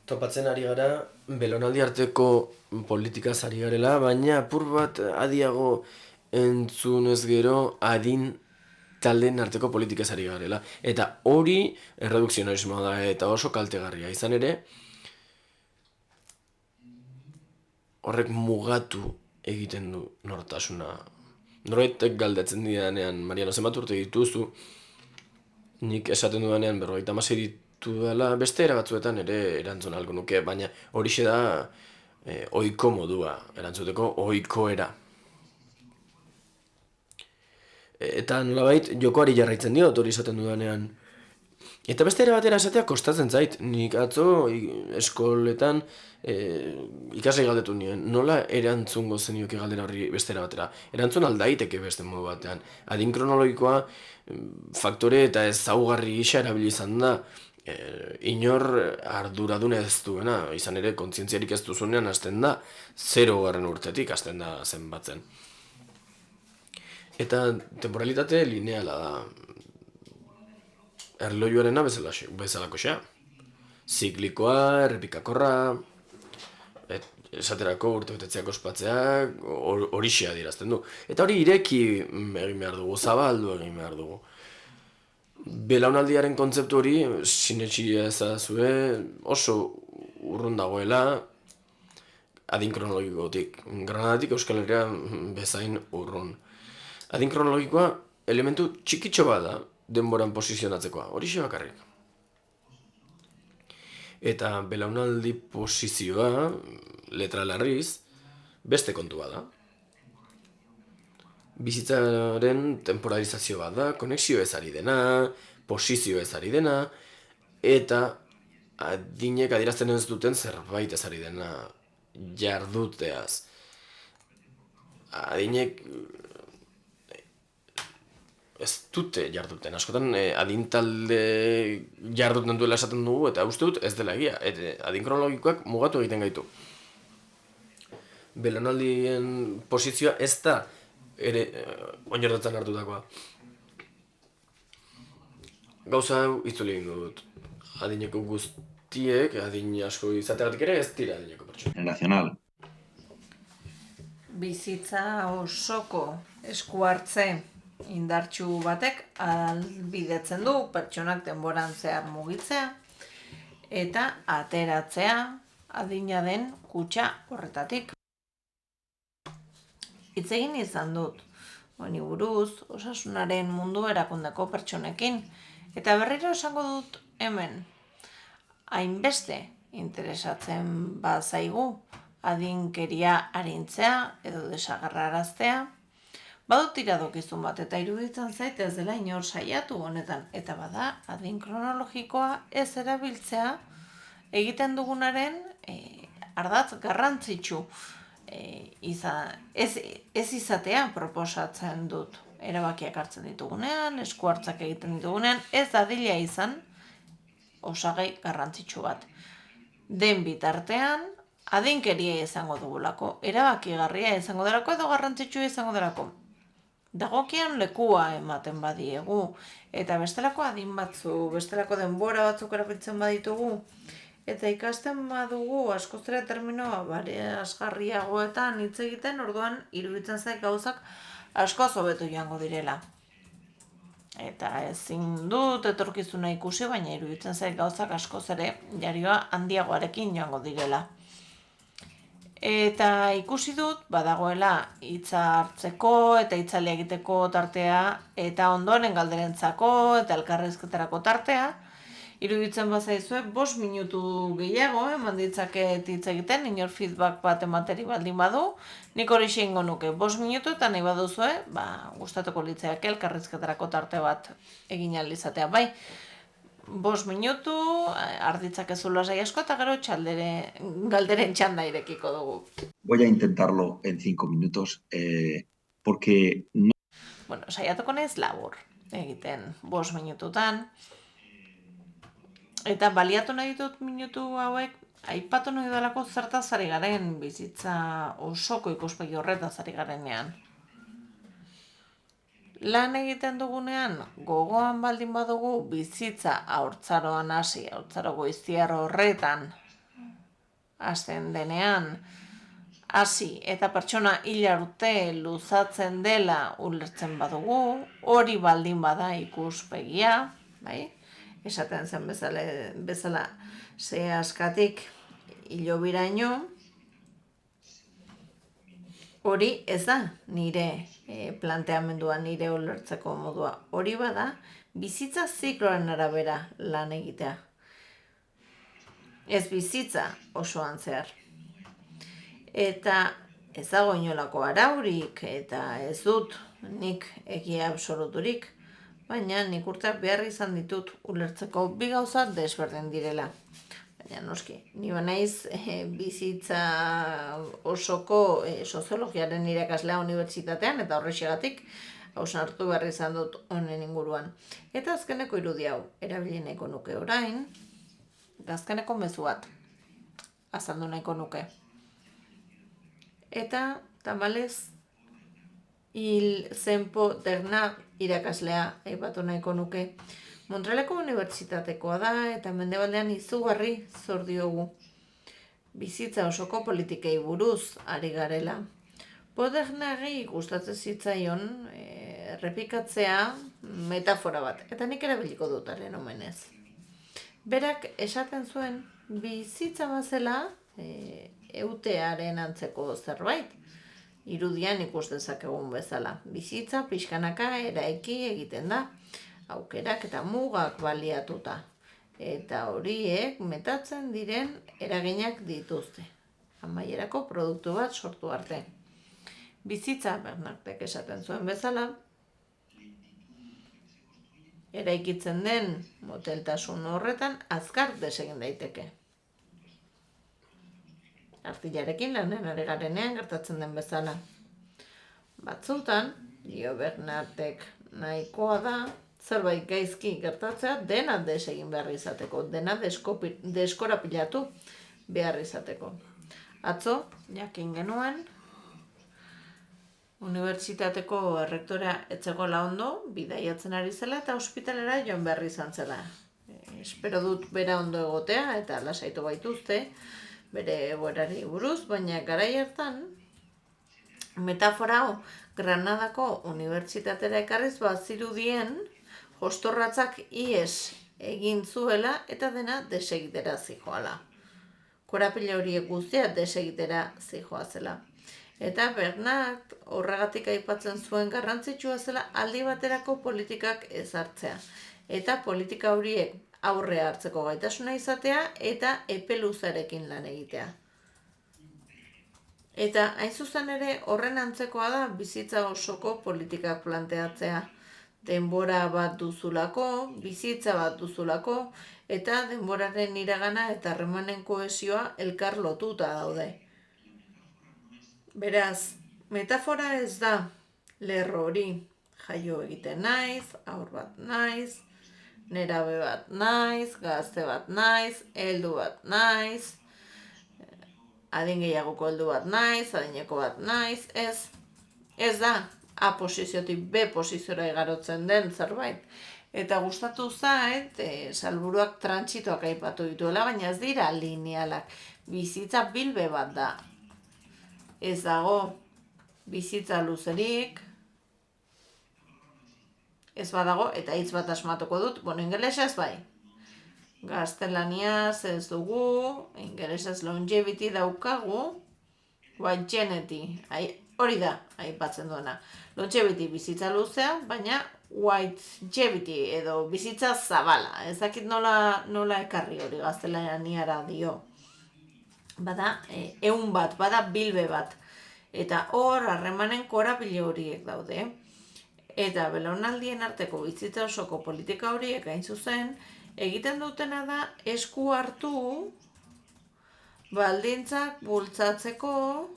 topatzen ari gara, belaunaldi arteko politikaz ari garela, baina apur bat adiago entzunez gero adin taldeen arteko politikaz ari garela. Eta hori erredukzionalismoa da eta oso kaltegarria. Izan ere, horrek mugatu egiten du nortasuna. Norbaitek galdetzen didanean, Mariano, zenbat urte dituzu, nik esaten dudanean 56 ditu dela, beste era batzuetan ere erantzun alko nuke, baina horixe da ohiko modua, erantzuteko ohiko era. Eta nolabait jokoari jarraitzen diot hori esaten dudanean. Eta beste ere batera esatea kostatzen zait. Nik atzo eskoletan ikasle galdetu nien. Nola erantzungo zenioke galdera horri beste era batera? Erantzun aldaiteke beste modu batean. Adin kronologikoa faktore eta ezaugarri gisa erabili izan da. Inor arduradun ez duena. Izan ere kontzientziarik ez duzunean hasten da. 0. urtetik hasten da zenbatzen. Eta temporalitate lineala da. Erlojuarena bezalako xea. Ziklikoa, errepikakorra, esaterako urtebetetzeak ospatzeak, horixe adierazten du. Eta hori ireki egin behar dugu, zabaldu egin behar dugu. Belaunaldiaren kontzeptu hori, sinetxia ezazue, oso urrun dagoela, adin kronologikotik. Granadatik Euskal Herria bezain urrun. Adin kronologikoa elementu txikitxo bat da denboran posizionatzekoa, horixe bakarrik. Eta belaunaldi posizioa, letra larriz, beste kontua da. Bizitzaren temporalizazio bat da, konexio ez ari dena, posizio ez ari dena, eta adinek adierazten ez duten zerbait ez ari dena jarduteaz. Adinek ez dute jarduten. Askotan adintalde jarduten duela esaten dugu eta uste dut ez dela egia. Adin kronologikoak mugatu egiten gaitu. Belaunaldien posizioa ez da ere oinordetzen hartutakoa. Gauza itzuli egin dut. Adineko guztiek, adin asko izateagatik ere ez dira adineko pertsona. Generacional. Bizitza osoko esku hartze indartsu batek ahalbidetzen du pertsonak denboran zehar mugitzea eta ateratzea adina den kutxa horretatik. Hitz egin izan dut, honi buruz, osasunaren mundu erakundeko pertsonekin, eta berriro esango dut hemen, hainbeste interesatzen bazaigu adinkeria arintzea edo desagerraraztea, badut iradokizun bat eta iruditzen zait ez dela inor saiatu honetan. Eta bada, adin kronologikoa ez erabiltzea egiten dugunaren ardatz garrantzitsu ez izatea proposatzen dut. Erabakiak hartzen ditugunean, esku hartzak egiten ditugunean, ez dadila izan osagai garrantzitsu bat. Den bitartean, adinkeria izango dugulako, erabakigarria izango delako edo garrantzitsua izango delako. Dagokian lekua ematen badiegu, eta bestelako adin batzu, bestelako denbora batzuk erabiltzen baditugu, eta ikasten badugu askoz ere termino asgarriagoetan hitz egiten, orduan iruditzen zait gauzak askoz hobeto joango direla. Eta ezin dut etorkizuna ikusi, baina iruditzen zait gauzak askoz ere jarioa handiagoarekin joango direla. Eta ikusi dut, badagoela hitza hartzeko eta hitzaldia egiteko tartea, eta ondoren galderentzako eta elkarrizketarako tartea. Iruditzen bazaizue, 5 minutu gehiago eman ditzaket hitz egiten, inor feedback bat emateri baldin badu, nik hori xeingo nuke 5 minutu eta nahi baduzue, gustatuko litzaiake elkarrizketarako tarte bat egin ahal izatea. Bai, 5 minutu, arditzakezu lasai asko eta gero galderen txanda irekiko dugu. Voy a intentarlo en 5 minutos, porque no... Bueno, saiatuko naiz labur egiten 5 minututan. Eta baliatu nahi ditut minutu hauek, aipatu nahi dalako zertaz ari garen bizitza osoko ikuspegi horretaz ari garenean. Lan egiten dugunean, gogoan baldin badugu bizitza haurtzaroan hasi, haurtzaro goiztiar horretan hasten denean hasi eta pertsona hil arte luzatzen dela ulertzen badugu, hori baldin bada ikuspegia, bai? Esaten zen bezala ze askatik hilobiraino, hori ez da nire planteamendua, nire ulertzeko modua. Hori bada, bizitza zikloaren arabera lan egitea. Ez bizitza osoan zehar. Eta ez dago inolako araurik, eta ez dut nik egia absoluturik, baina nik urteak behar izan ditut ulertzeko bi gauza desberdin direla. Baina noski, ni banaiz bizitza osoko soziologiaren irakaslea unibertsitatean, eta horrexegatik hausnartu behar izan dut honen inguruan. Eta azkeneko irudi hau, erabili nahiko nuke orain, azkeneko mezu bat azaldu nahiko nuke. Eta tamalez Hil Zenpo Dernat irakaslea aipatu nahiko nuke. Montrealeko unibertsitatekoa da eta mendebaldean izugarri zor diogu. Bizitza osoko politikei buruz ari garela. Podernari gustatzen zitzaion errepikatzea metafora bat, eta nik erabiliko dut haren omenez. Berak esaten zuen bizitza bazela eutearen antzeko zerbait. Irudian ikus dezakegun bezala. Bizitza pixkanaka eraiki egiten da, aukerak eta mugak baliatuta. Eta horiek metatzen diren eraginak dituzte. Amaierako produktu bat sortu arte. Bizitza, Bernartek esaten zuen bezala, eraikitzen den moteltasun horretan azkar desegin daiteke. Artillarekin lanen ari garenean gertatzen den bezala. Batzutan, dio Bernartek, nahikoa da, zerbait gaizki gertatzea dena desegin behar izateko, dena deskorapilatu behar izateko. Atzo, jakin genuen, unibertsitateko errektorea etzegoela ondo, bidaiatzen ari zela eta ospitalera joan behar izan zela. Espero dut bera ondo egotea eta lasaitu baituzte, bere egoerari buruz, baina garai hartan metafora hau Granadako unibertsitatera ekarriz bazirudien jostorratzak ihes egin zuela eta dena desegitera zijoala. Korapila horiek guztia desegitera zijoazela. Eta Bernat horregatik aipatzen zuen garrantzitsua zela aldi baterako politikak ezartzea. Eta politika horiek aurre hartzeko gaitasuna izatea eta epe luzarekin lan egitea. Eta hain zuzen ere horren antzekoa da bizitza osoko politikak planteatzea. Denbora bat duzulako, bizitza bat duzulako, eta denboraren iragana eta harremanen kohesioa elkar lotuta daude. Beraz, metafora ez da lerro hori, jaio egiten naiz, haur bat naiz, nerabe bat naiz, gazte bat naiz, heldu bat naiz, adin gehiagoko heldu bat naiz, adineko bat naiz, ez. Ez da A posiziotik B poziziora igarotzen den zerbait. Eta gustatu zait, salburuak trantsitoak aipatu dituela, baina ez dira linealak. Bizitza bilbe bat da. Ez dago bizitza luzerik, ez badago, eta hitz bat asmatuko dut, ingelesez bai. Gaztelaniaz ez dugu, ingelesez longevity daukagu, whitenity, hori da, aipatzen duena. Longevity bizitza luzea, baina whitejevity edo bizitza zabala. Ez dakit nola ekarri hori gaztelaniara dio. Bada, ehun bat, bada bilbe bat. Eta hor, harremanen korapile horiek daude. Eta belaunaldien arteko bizitza osoko politika horiek hain zuzen, egiten dutena da esku hartu baldintzak bultzatzeko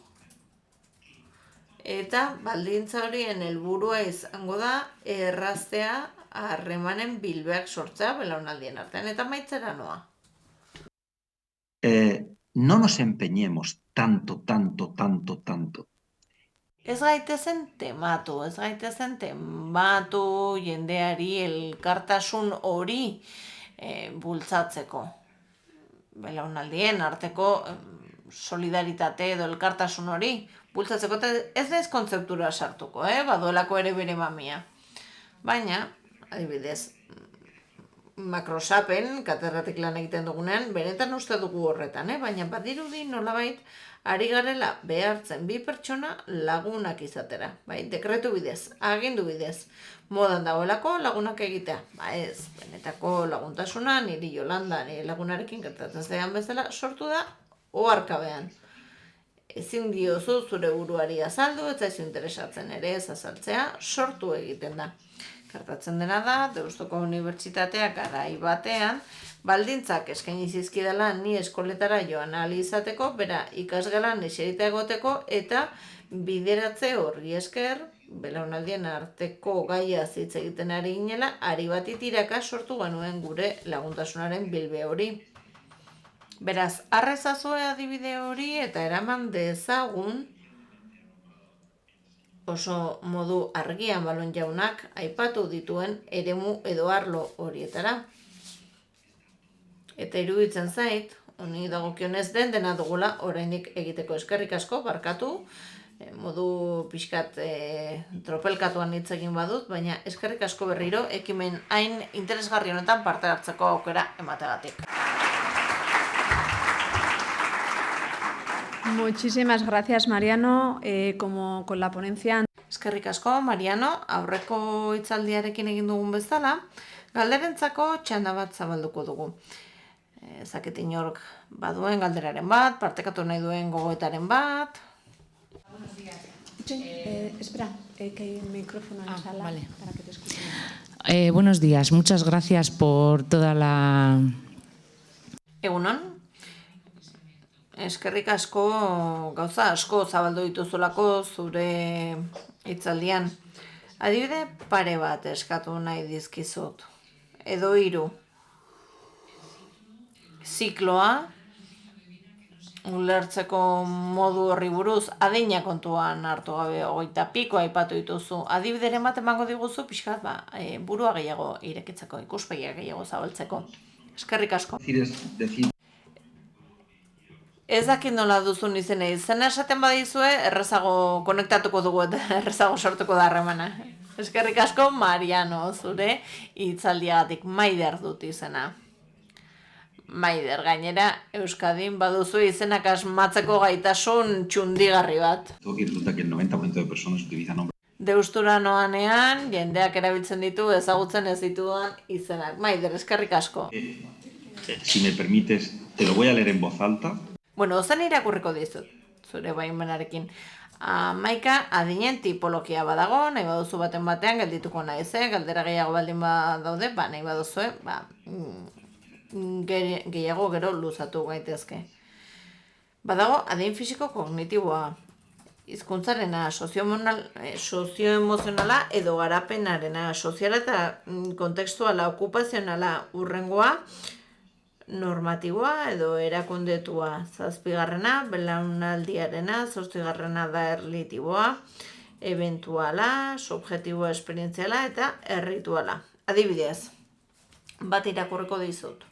eta baldintza horien helburua izango da erraztea harremanen bilbeak sortzea belaunaldien artean. Eta maitzera noa. No nos empeñemos tanto. Ez gaitezen tematu jendeari elkartasun hori bultzatzeko. Belaunaldien arteko solidaritate edo elkartasun hori bultzatzeko, eta ez naiz kontzeptura sartuko, baduelako ere bere mamia. Baina, adibidez, makrosapen, katedratik lan egiten dugunean, benetan uste dugu horretan, baina badirudi nolabait ari garela behartzen bi pertsona lagunak izatera, dekretu bidez, agindu bidez, modan dagoelako lagunak egitea. Ez, benetako laguntasuna, niri Jolanda, nire lagunarekin gertatzen zaidan bezala, sortu da oharkabean. Ezin diozu zure buruari azaldu, eta ez interesatzen ere ez azaltzea, sortu egiten da. Gertatzen dena da, Deustuko Unibertsitateak garai batean, baldintzak eskaini zizkidala ni eskoletara joan ahal izateko, bera ikasgelan eserita egoteko, eta bideratze horri esker, belaunaldien arteko gaia hitz egiten ari ginela, ari bati tiraka sortu genuen gure laguntasunaren bilbe hori. Beraz, arrezazue adibide hori eta eraman dezagun oso modu argian Balon jaunak aipatu dituen eremu edo arlo horietara. Eta iruditzen zait, honi dagokionez dena dugula oraindik egiteko. Eskerrik asko, barkatu, modu pixkat tropelkatuan hitz egin badut, baina eskerrik asko berriro ekimen hain interesgarri honetan parte hartzeko aukera emategatik. Muchísimas gracias, Mariano. Como con la ponencia... Eskerrik asko, Mariano, aurreko hitzaldiarekin egin dugun bezala, galderentzako txanda bat zabalduko dugu. Zaket inork baduen galderaren bat, partekatu nahi duen gogoetaren bat. Espera, que hay un micrófono en la sala vale. para que te escuchen. Buenos días, muchas gracias por toda la... Egunon, eskerrik asko gauza asko zabaldu dituzulako zure hitzaldian. Adibide pare bat eskatu nahi dizkizut. Edo 3. Zikloa, ulertzeko modu horri buruz, adina kontuan hartu gabe 20 piko aipatu dituzu. Adibideren bat emango diguzu, pixkat, burua gehiago irekitzeko, ikuspegia gehiago zabaltzeko. Eskerrik asko. Ez dakit nola duzun izena esaten badizue, errezago konektatuko dugu eta errezago sortuko da harremana. Eskerrik asko, Mariano, zure hitzaldiagatik. Maider dut izena. Maider, gainera, Euskadin baduzu izenak asmatzeko gaitasun txundigarri bat. Tengo que resulta que el 90% de personas utilizan nombres. Deustura noanean, jendeak erabiltzen ditu ezagutzen ez ditudan izenak. Maider, eskerrik asko. Si me permites, te lo voy a leer en voz alta. Bueno, zen irakurriko dizut, zure baimenarekin. Maika, adinen tipologia badago, nahi baduzu baten batean, geldituko naiz, galdera gehiago baldin badaude, nahi baduzue, gehiago gero luzatu gaitezke. Badago, adin fisiko kognitiboa, hizkuntzarena, sozioemozionala edo garapenarena, soziala eta kontekstuala, okupazionala, urrengoa, normatiboa edo erakundetua. 7. Belaunaldiarena, 8. da erlitiboa, eventuala, subjektiboa esperientziala eta errituala. Adibidez, bat irakurriko dizut.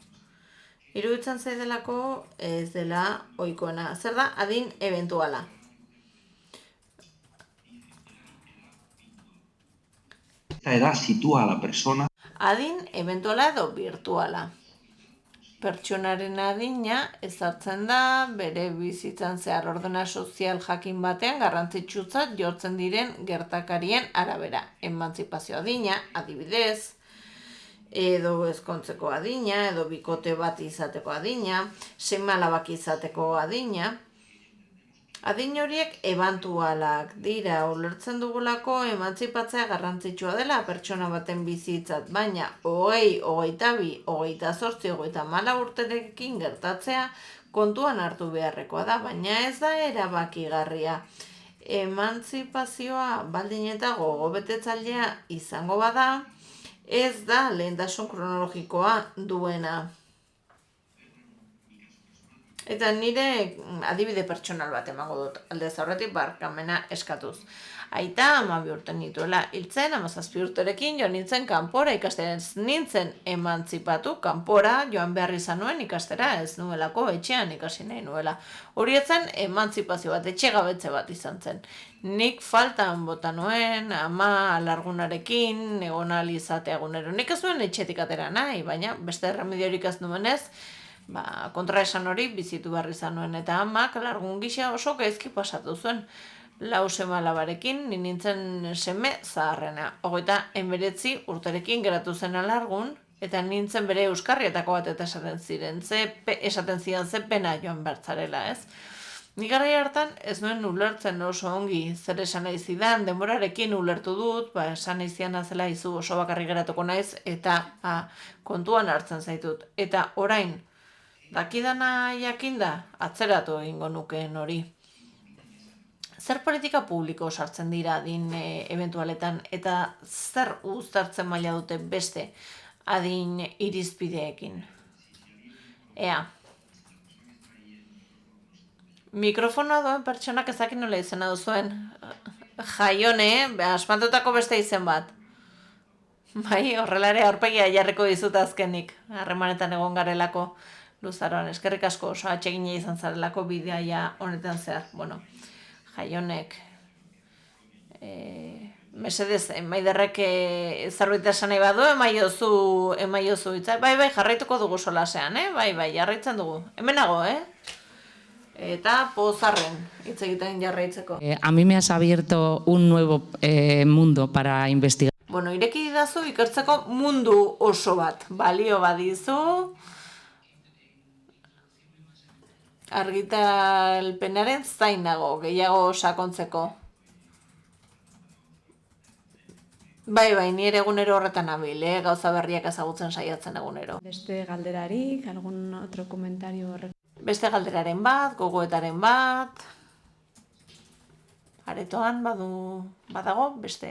Iruditzen zaidelako ez dela ohikoena. Zer da adin eventuala? Esta edad sitúa a la persona. Adin eventuala edo virtuala. Pertsonaren adina ezartzen da bere bizitzan zehar ordena sozial jakin batean garrantzitsutzat jortzen diren gertakarien arabera. Emantzipazio adina, adibidez, edo ezkontzeko adina, edo bikote bat izateko adina, seme-alabak izateko adina. Adin horiek ebantualak dira, ulertzen dugulako emantzipatzea garrantzitsua dela pertsona baten bizitzat, baina 20, 22, 28, 34 urterekin gertatzea kontuan hartu beharrekoa da, baina ez da erabakigarria. Emantzipazioa baldin eta gogobetetzailea izango bada, ez da lehentasun kronologikoa duena. Eta nire adibide pertsonal bat emango dut, aldez aurretik barkamena eskatuz. Aita 12 urte nituela hiltzen, 17 urterekin joan nintzen kanpora ikastera, ez nintzen emantzipatu, kanpora joan behar izan nuen ikastera, ez nuelako etxean ikasi nahi nuela. Hori etzen emantzipazio bat, etxegabetze bat izan zen. Nik faltan bota nuen, ama alargunarekin, egon ahal izatea egunero. Nik ez nuen etxetik atera nahi, baina beste remediorik ez nuenez, kontraesan hori bizitu behar izan nuen, eta amak alargun gisa oso gaizki pasatu zuen. 4 seme-alabarekin, nintzen seme zaharrena. 29 urterekin geratu zen alargun, eta nintzen bere euskarrietako bat eta esaten zidan ze pena joan bertzarela, ez? Nik garai hartan ez nuen ulertzen oso ongi zer esan nahi zidan, denborarekin ulertu dut, esan nahi zidan azela izu oso bakarri geratuko naiz, eta kontuan hartzen zaitut. Eta orain, dakidana jakinda, atzeratu egingo nukeen hori. Zer politika publiko sartzen dira adin eventualetan eta zer uztartzen maila dute beste adin irizpideekin? Ea. Mikrofonoa duen pertsonak ezakin nola izena duzuen. Jaione, asmatutako beste izen bat. Bai, horrela ere aurpegia jarriko dizut azkenik. Harremanetan egon garelako luzaroan. Eskerrik asko oso atsegina izan zarelako bideaia honetan zehar. Bueno, Jaionek, mesedez, emaiderrek zerbait esan nahi badu, emaiozu hitza. Bai, jarraituko dugu solasean, bai, jarraitzen dugu. Hemenago, Eta pozarren hitz egiten jarraitzeko. A mí me has abierto un nuevo mundo para investigar. Bueno, ireki didazu ikertzeko mundu oso bat. Balio badizu argitalpenaren zain nago, gehiago sakontzeko. Bai, nire egunero horretan nabil, gauza berriak ezagutzen saiatzen egunero. Beste galderarik, algún otro comentario? Beste galderaren bat, gogoetaren bat, aretoan badago beste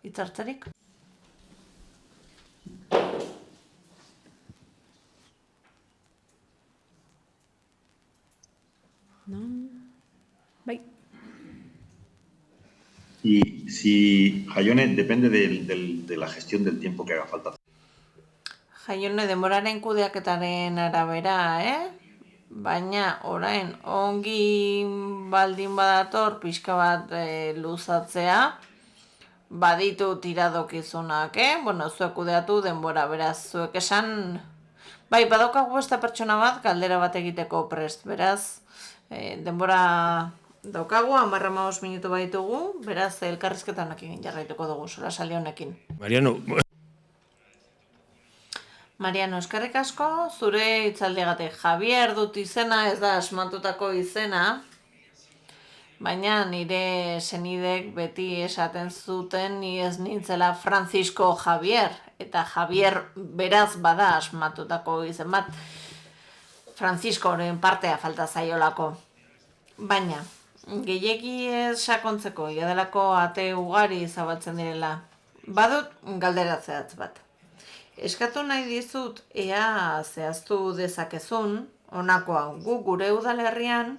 hitzartzerik. No. Bai. Y si Jaione depende de la gestión del tiempo que haga falta. Jaione denboraren kudeaketaren arabera, Baina orain ongi baldin badator pixka bat luzatzea, baditu tiradokizunak, Bueno, zuek kudeatu denbora, beraz, zuek esan, bai, badaukagu beste pertsona bat, galdera bat egiteko prest, beraz, denbora daukagu, 10-15 minutu baitugu, beraz, elkarrizketanak egin jarraituko dugu, solasaldi honekin. Mariano, eskerrik asko, zure hitzaldiagatik. Javier dut izena, ez da asmatutako izena, baina nire senidek beti esaten zuten ni ez nintzela Francisco Javier, eta Javier beraz bada asmatutako izen bat, Franciscoren partea falta zaiolako. Baina, gehiegi ez sakontzeko, jadelako ate ugari zabaltzen direla, badut galderatzeatz bat. eskatu nahi dizut ea zehaztu dezakezun, honakoa, gu gure udalerrian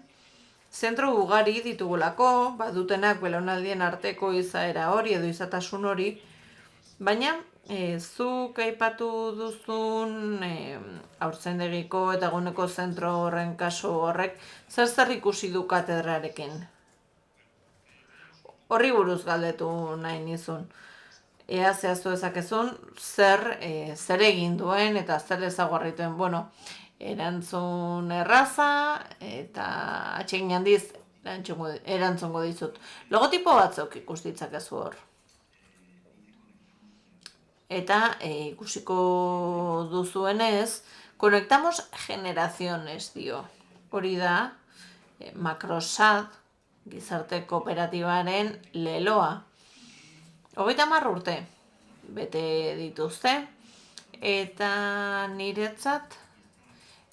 zentro ugari ditugulako, badutenak belaunaldien arteko izaera hori edo izatasun hori, baina zuk aipatu duzun haurtzaindegiko eta eguneko zentro horren kasu horrek zer ikusi du katedrarekin? Horri buruz galdetu nahi nizun. Ea zehaztu dezakezun zer egin duen eta zer ezaugarri duen. Bueno, erantzun erraza eta atsegin handiz erantzungo dizut. Logotipo batzuk ikus ditzakezu hor. Eta ikusiko duzuenez, conectamos generaciones dio. Hori da, Makrosat, gizarte kooperatibaren leloa. 30 urte bete dituzte, eta niretzat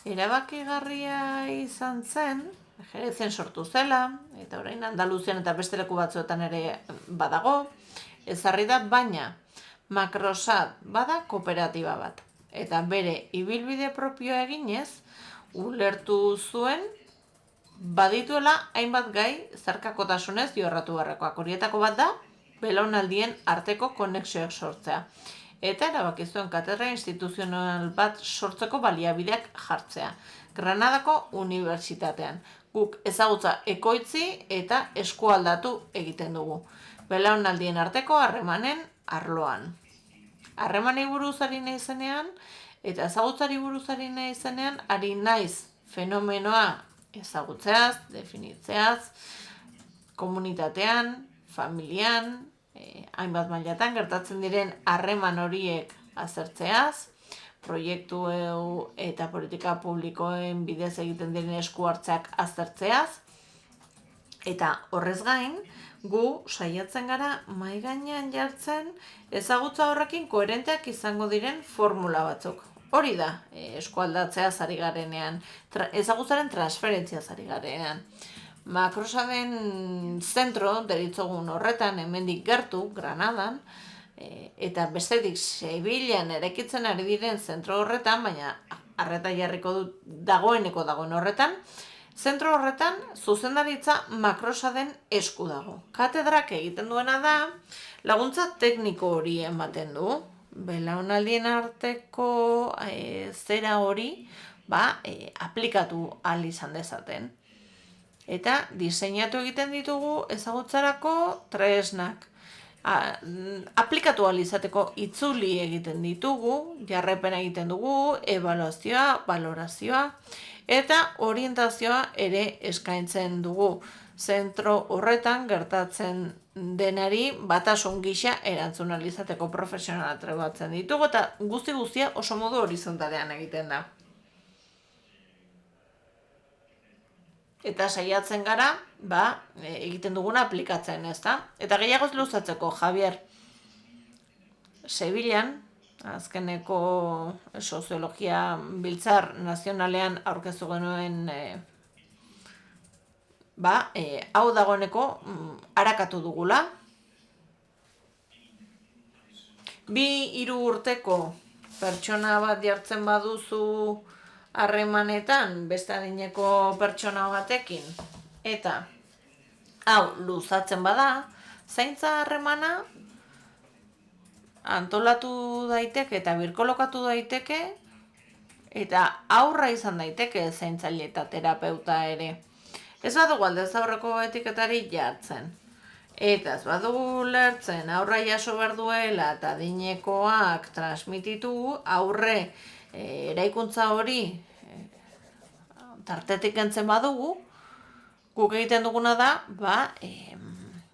erabakigarria izan zen, Jerezen sortu zela, eta orain Andaluzian eta beste leku batzuetan ere badago, ezarri da, baina Makrosat bada kooperatiba bat. Eta bere ibilbide propioa eginez, ulertu zuen, badituela hainbat gai zarkakotasunez jorratu beharrekoak. Horietako bat da, belaunaldien arteko konexioak sortzea. Eta erabaki zuen katedra instituzional bat sortzeko baliabideak jartzea. Granadako unibertsitatean. Guk ezagutza ekoitzi eta eskualdatu egiten dugu. Belaunaldien arteko harremanen arloan. Harremanei buruz ari naizenean eta ezagutzari buruz ari naizenean ari naiz fenomenoa ezagutzeaz, definitzeaz, komunitatean, familian, hainbat mailatan gertatzen diren harreman horiek azertzeaz, proiektu eta politika publikoen bidez egiten diren esku hartzeak aztertzeaz, eta horrez gain, gu saiatzen gara mahai gainean jartzen ezagutza horrekin koherenteak izango diren formula batzuk. Hori da, eskualdatzeaz ari garenean, ezagutzaren transferentziaz ari garenean. Makrosaden zentro deritzogun horretan, hemendik gertu, Granadan, eta bestetik Sevillan erekitzen ari diren zentro horretan, baina arreta jarriko dut dagoeneko dagoen horretan, zentro horretan zuzendaritza Makrosaden esku dago. Katedrak egiten duena da, laguntza tekniko hori ematen du, belaunaldien arteko zera hori aplikatu ahal izan dezaten. Eta diseinatu egiten ditugu ezagutzarako tresnak. Aplikatu ahal izateko itzuli egiten ditugu, jarraipena egiten dugu, ebaluazioa, valorazioa, eta orientazioa ere eskaintzen dugu. Zentro horretan gertatzen denari batasun gisa erantzun ahal izateko profesionala trebatzen ditugu, eta guztia oso modu horizontalean egiten da. Eta saiatzen gara, egiten duguna aplikatzen, ezta? Eta gehiagoz luzatzeko, Javier, Sevillan, azkeneko soziologia biltzar nazionalean aurkeztu genuen, hau dagoeneko arakatu dugula. 2-3 urteko pertsona bat jartzen baduzu harremanetan beste adineko pertsona batekin, eta hau luzatzen bada, zaintza harremana antolatu daiteke eta birkolokatu daiteke, eta aurra izan daiteke zaintzaile eta terapeuta ere. Ez badugu aldez aurreko etiketari jartzen. Eta ez badugu lertzen aurra jaso behar duela eta adinekoak transmititu, aurre eraikuntza hori tartetik entzen badugu, guk egiten duguna da,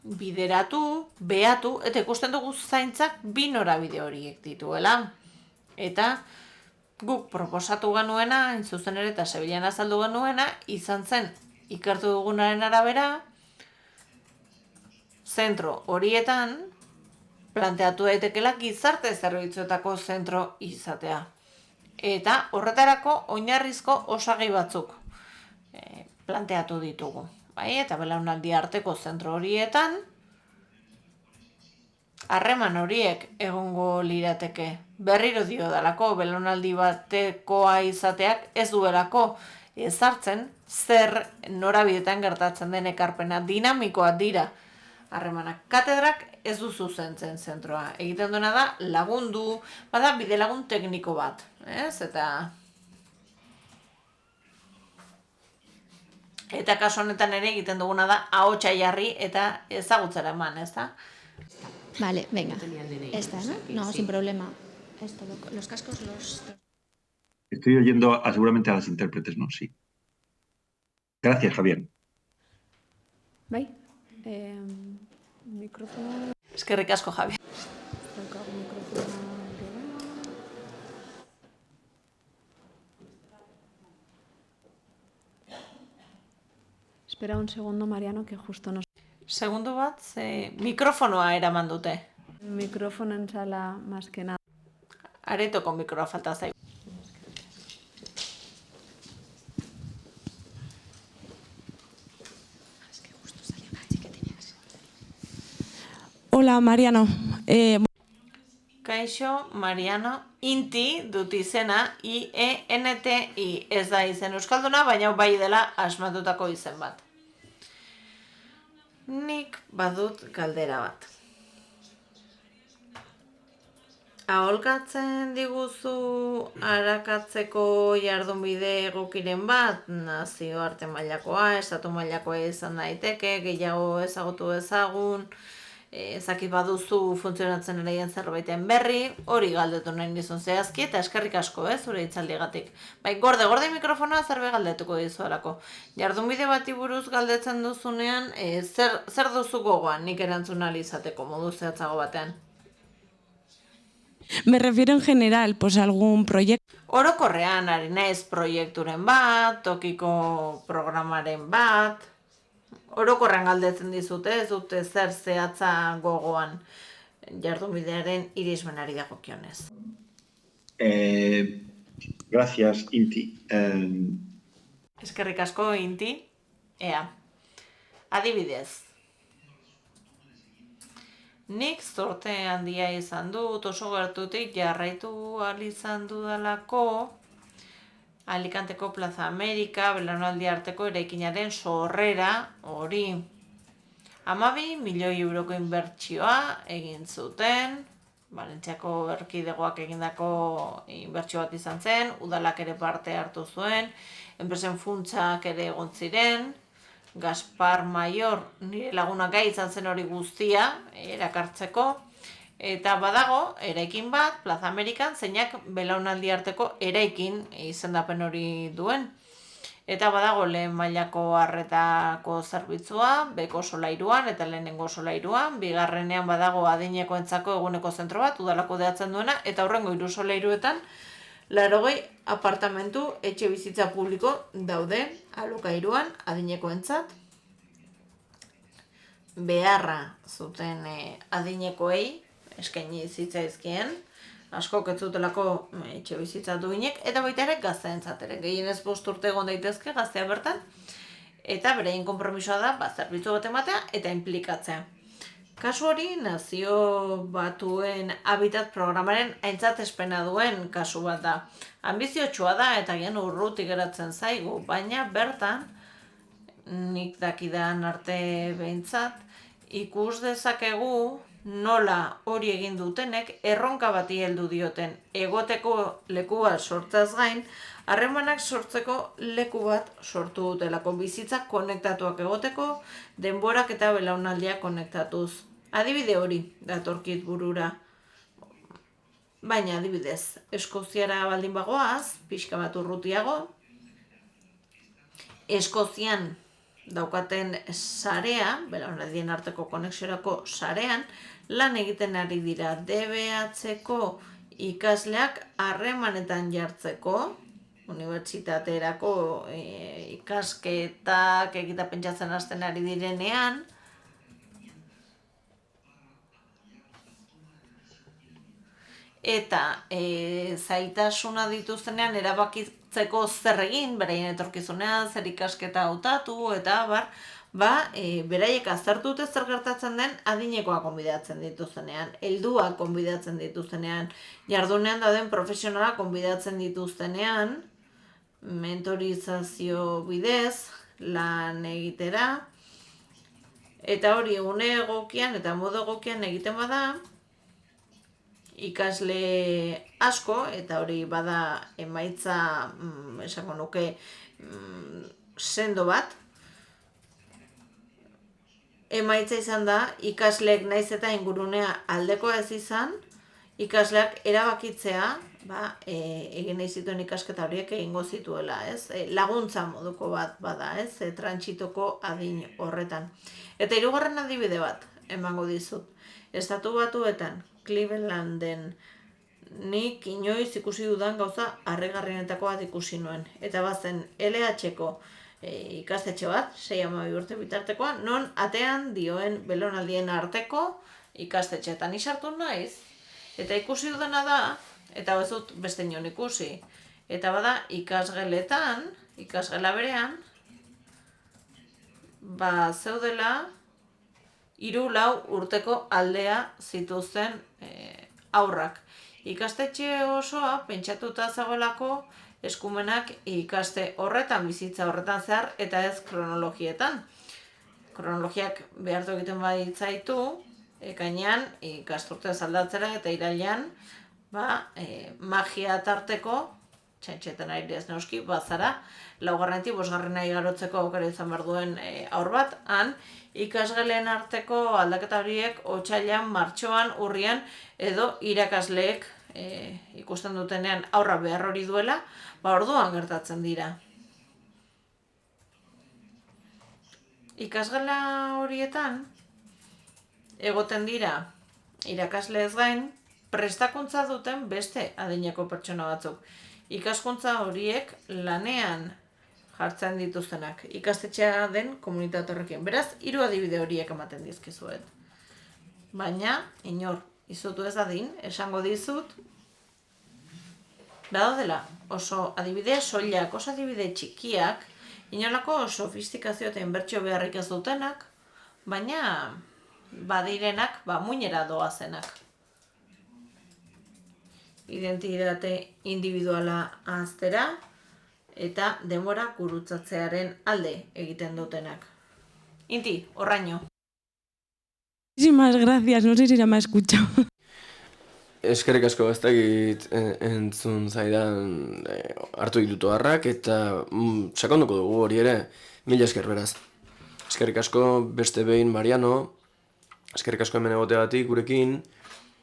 bideratu, behatu, eta ikusten dugu zaintzak 2 norabide horiek dituela. Eta guk proposatu genuena, hain zuzen ere eta Sevillan azaldu genuena, izan zen ikertu dugunaren arabera, zentro horietan planteatu daitekela gizarte zerbitzuetako zentro izatea. Eta horretarako oinarrizko osagai batzuk planteatu ditugu. Eta belaunaldi arteko zentro horietan, harreman horiek egongo lirateke berriro dio dalako, belaunaldi batekoa izateak ez duelako ezartzen zer norabidetan gertatzen den ekarpena, dinamikoa dira harremanak. Katedrak ez du zuzentzen zentroa, egiten duena da lagundu, bada bide lagun tekniko bat, ez? Eta kasu honetan ere egiten duguna da ahotsa jarri eta ezagutzera eman, ez da? Vale, venga. Esta, ¿no? No, sin problema. Esto, los cascos los... Estoy oyendo seguramente a las intérpretes, ¿no? Sí. Gracias, Javier. Bai? Mikrofono... Eskerrik asko, Javi. Daukagu mikrofonoa gero. Espera un segundo, Mariano, que justo nos... Segundo bat, mikrofonoa eraman dute. Mikrofono en sala, más que nada. Aretoko mikroa falta zaigu. Hola, Mariano. Kaixo, Mariano, Inti dut izena, I-E-N-T-I, ez da izen euskalduna, baina bai dela asmatutako izen bat. Nik badut galdera bat. Aholkatzen diguzu arakatzeko jardunbide egokiren bat, nazioarte mailakoa, estatu mailakoa izan daiteke, gehiago ezagutu ezagun, ezakit baduzu funtzionatzen eraien zerbaiten berri, hori galdetu nahi nizun zehazki, eta eskerrik asko, zure hitzaldiagatik. Bai, gorde mikrofonoa zerbe galdetuko dizuelako. Jardunbide bati buruz galdetzen duzunean, zer duzu gogoan nik erantzun ahal izateko modu zehatzago batean? Me refiero en general, pues algún proyecto. Orokorrean ari naiz proiekturen bat, tokiko programaren bat, orokorrean galdetzen dizute, ez dute zer zehatza gogoan jardunbidearen irismenari dagokionez. Gracias, Inti. Eskerrik asko, Inti. Ea, adibidez. Nik zorte handia izan dut, oso gertutik jarraitu ahal izan dudalako Alicanteko Plaza Amerika, belaunaldi arteko eraikinaren sorrera hori. 12 milioi euroko inbertsioa egin zuten, Valentziako erkidegoak egindako inbertsio bat izan zen, udalak ere parte hartu zuen, enpresen funtsak ere egon ziren, Gaspar Mayor, nire laguna gai izan zen hori guztia erakartzeko, eta badago eraikin bat, Plaza Amerikan, zeinak belaunaldi arteko eraikin izendapen hori duen. Eta badago lehen mailako arretako zerbitzua, beko solairuan eta lehenengo solairuan, bigarrenean badago adinekoentzako eguneko zentro bat, udalako kudeatzen duena, eta horrengo 3 solairuetan, 80 apartamentu etxe bizitza publiko daude alokairuan adinekoentzat. Beharra zuten adinekoei eskaini zitzaizkien, askok ez zutelako etxe bizitza duinek, eta baita ere gazteentzat ere. Gehienez 5 urte egon daitezke gaztea bertan, eta berein konpromisoa da zerbitzu bat ematea eta inplikatzea. Kasu hori Nazio Batuen Habitat programaren aintzatespena duen kasu bat da. Ambiziotsua da eta gian urruti geratzen zaigu, baina bertan, nik dakidan arte behintzat, ikus dezakegu nola hori egin dutenek erronka bati heldu dioten egoteko leku bat sortzaz gain, harremanak sortzeko leku bat sortu dutelako, bizitza konektatuak egoteko, denborak eta belaunaldiak konektatuz. Adibide hori datorkit burura. Baina adibidez, Eskoziara baldin bagoaz, pixka bat urrutiago, Eskozian daukaten sarea, belaunaldien arteko konexiorako sarean, lan egiten ari dira DBH-ko ikasleak harremanetan jartzeko, unibertsitaterako ikasketak egita pentsatzen hasten ari direnean, eta zaitasuna dituztenean jartzeko zer egin, beraien etorkizunean, zer ikasketa hautatu, eta beraiek aztertu dute zer gertatzen den adinekoa konbidatzen dituztenean, heldua konbidatzen dituztenean, jardunean dauden profesionala konbidatzen dituztenean, mentorizazio bidez, lan egitera, eta hori une egokian eta modu egokian egiten bada, ikasle asko, eta hori bada emaitza, esango nuke, sendo bat, emaitza izan da, ikasleek naiz eta ingurunea aldeko ez izan, ikasleak erabakitzea, egin nahi zituen ikasketa horiek egingo zituela, ez? Laguntza moduko bat bada, ez? Trantsitoko adin horretan. Eta hirugarren adibide bat emango dizut. Estatu Batuetan, Clevelanden, nik inoiz ikusi dudan gauza harrigarrienetako bat ikusi nuen. Eta bazen LH-ko ikastetxe bat, 6-12 urte bitartekoa, non atean dioen belonaldien arteko ikastetxeetan sartu naiz. Eta ikusi dudana da, eta ez dut beste inon ikusi, eta bada ikasgeletan, ikasgela berean, zeudela 3-4 urteko aldea zituzten haurrak. Ikastetxe osoa pentsatuta zegoelako eskumenak ikaste horretan, bizitza horretan zehar, eta ez kronologietan. Kronologiak behartu egiten baditzaitu, ekainean ikasturte aldatzera eta irailean magia tarteko, txantxetan airez noski, bazara, 4. 5. igarotzeko aukera izan behar duen haur bat, han ikasgeleen arteko aldaketa horiek otsailean, martxoan, urrian, edo irakasleek ikusten dutenean aurra behar hori duela, orduan gertatzen dira. Ikasgela horietan, egoten dira, irakasle ez gain, prestakuntza duten beste adineko pertsona batzuk. Ikaskuntza horiek lanean jartzen dituztenak, ikastetxea den komunitate horrekin. Beraz, 3 adibide horiek ematen dizkizuet. Baina, inor, izutu ez dadin, esango dizut, badaudela oso adibide soilak, oso adibide txikiak, inolako sofistikazio eta inbertsio beharrik ez dutenak, baina badirenak, muinera doazenak. Identitate individuala ahaztera eta denbora gurutzatzearen alde egiten dutenak. Inti, horraino. Muchísimas gracias, no sé si ya me ha escuchado. Eskerrik asko, ez dakit entzun zaidan hartu ditutu harrak, eta sakonduko dugu hori ere, mila esker beraz. Eskerrik asko beste behin Mariano, eskerrik asko hemen egoteagatik gurekin,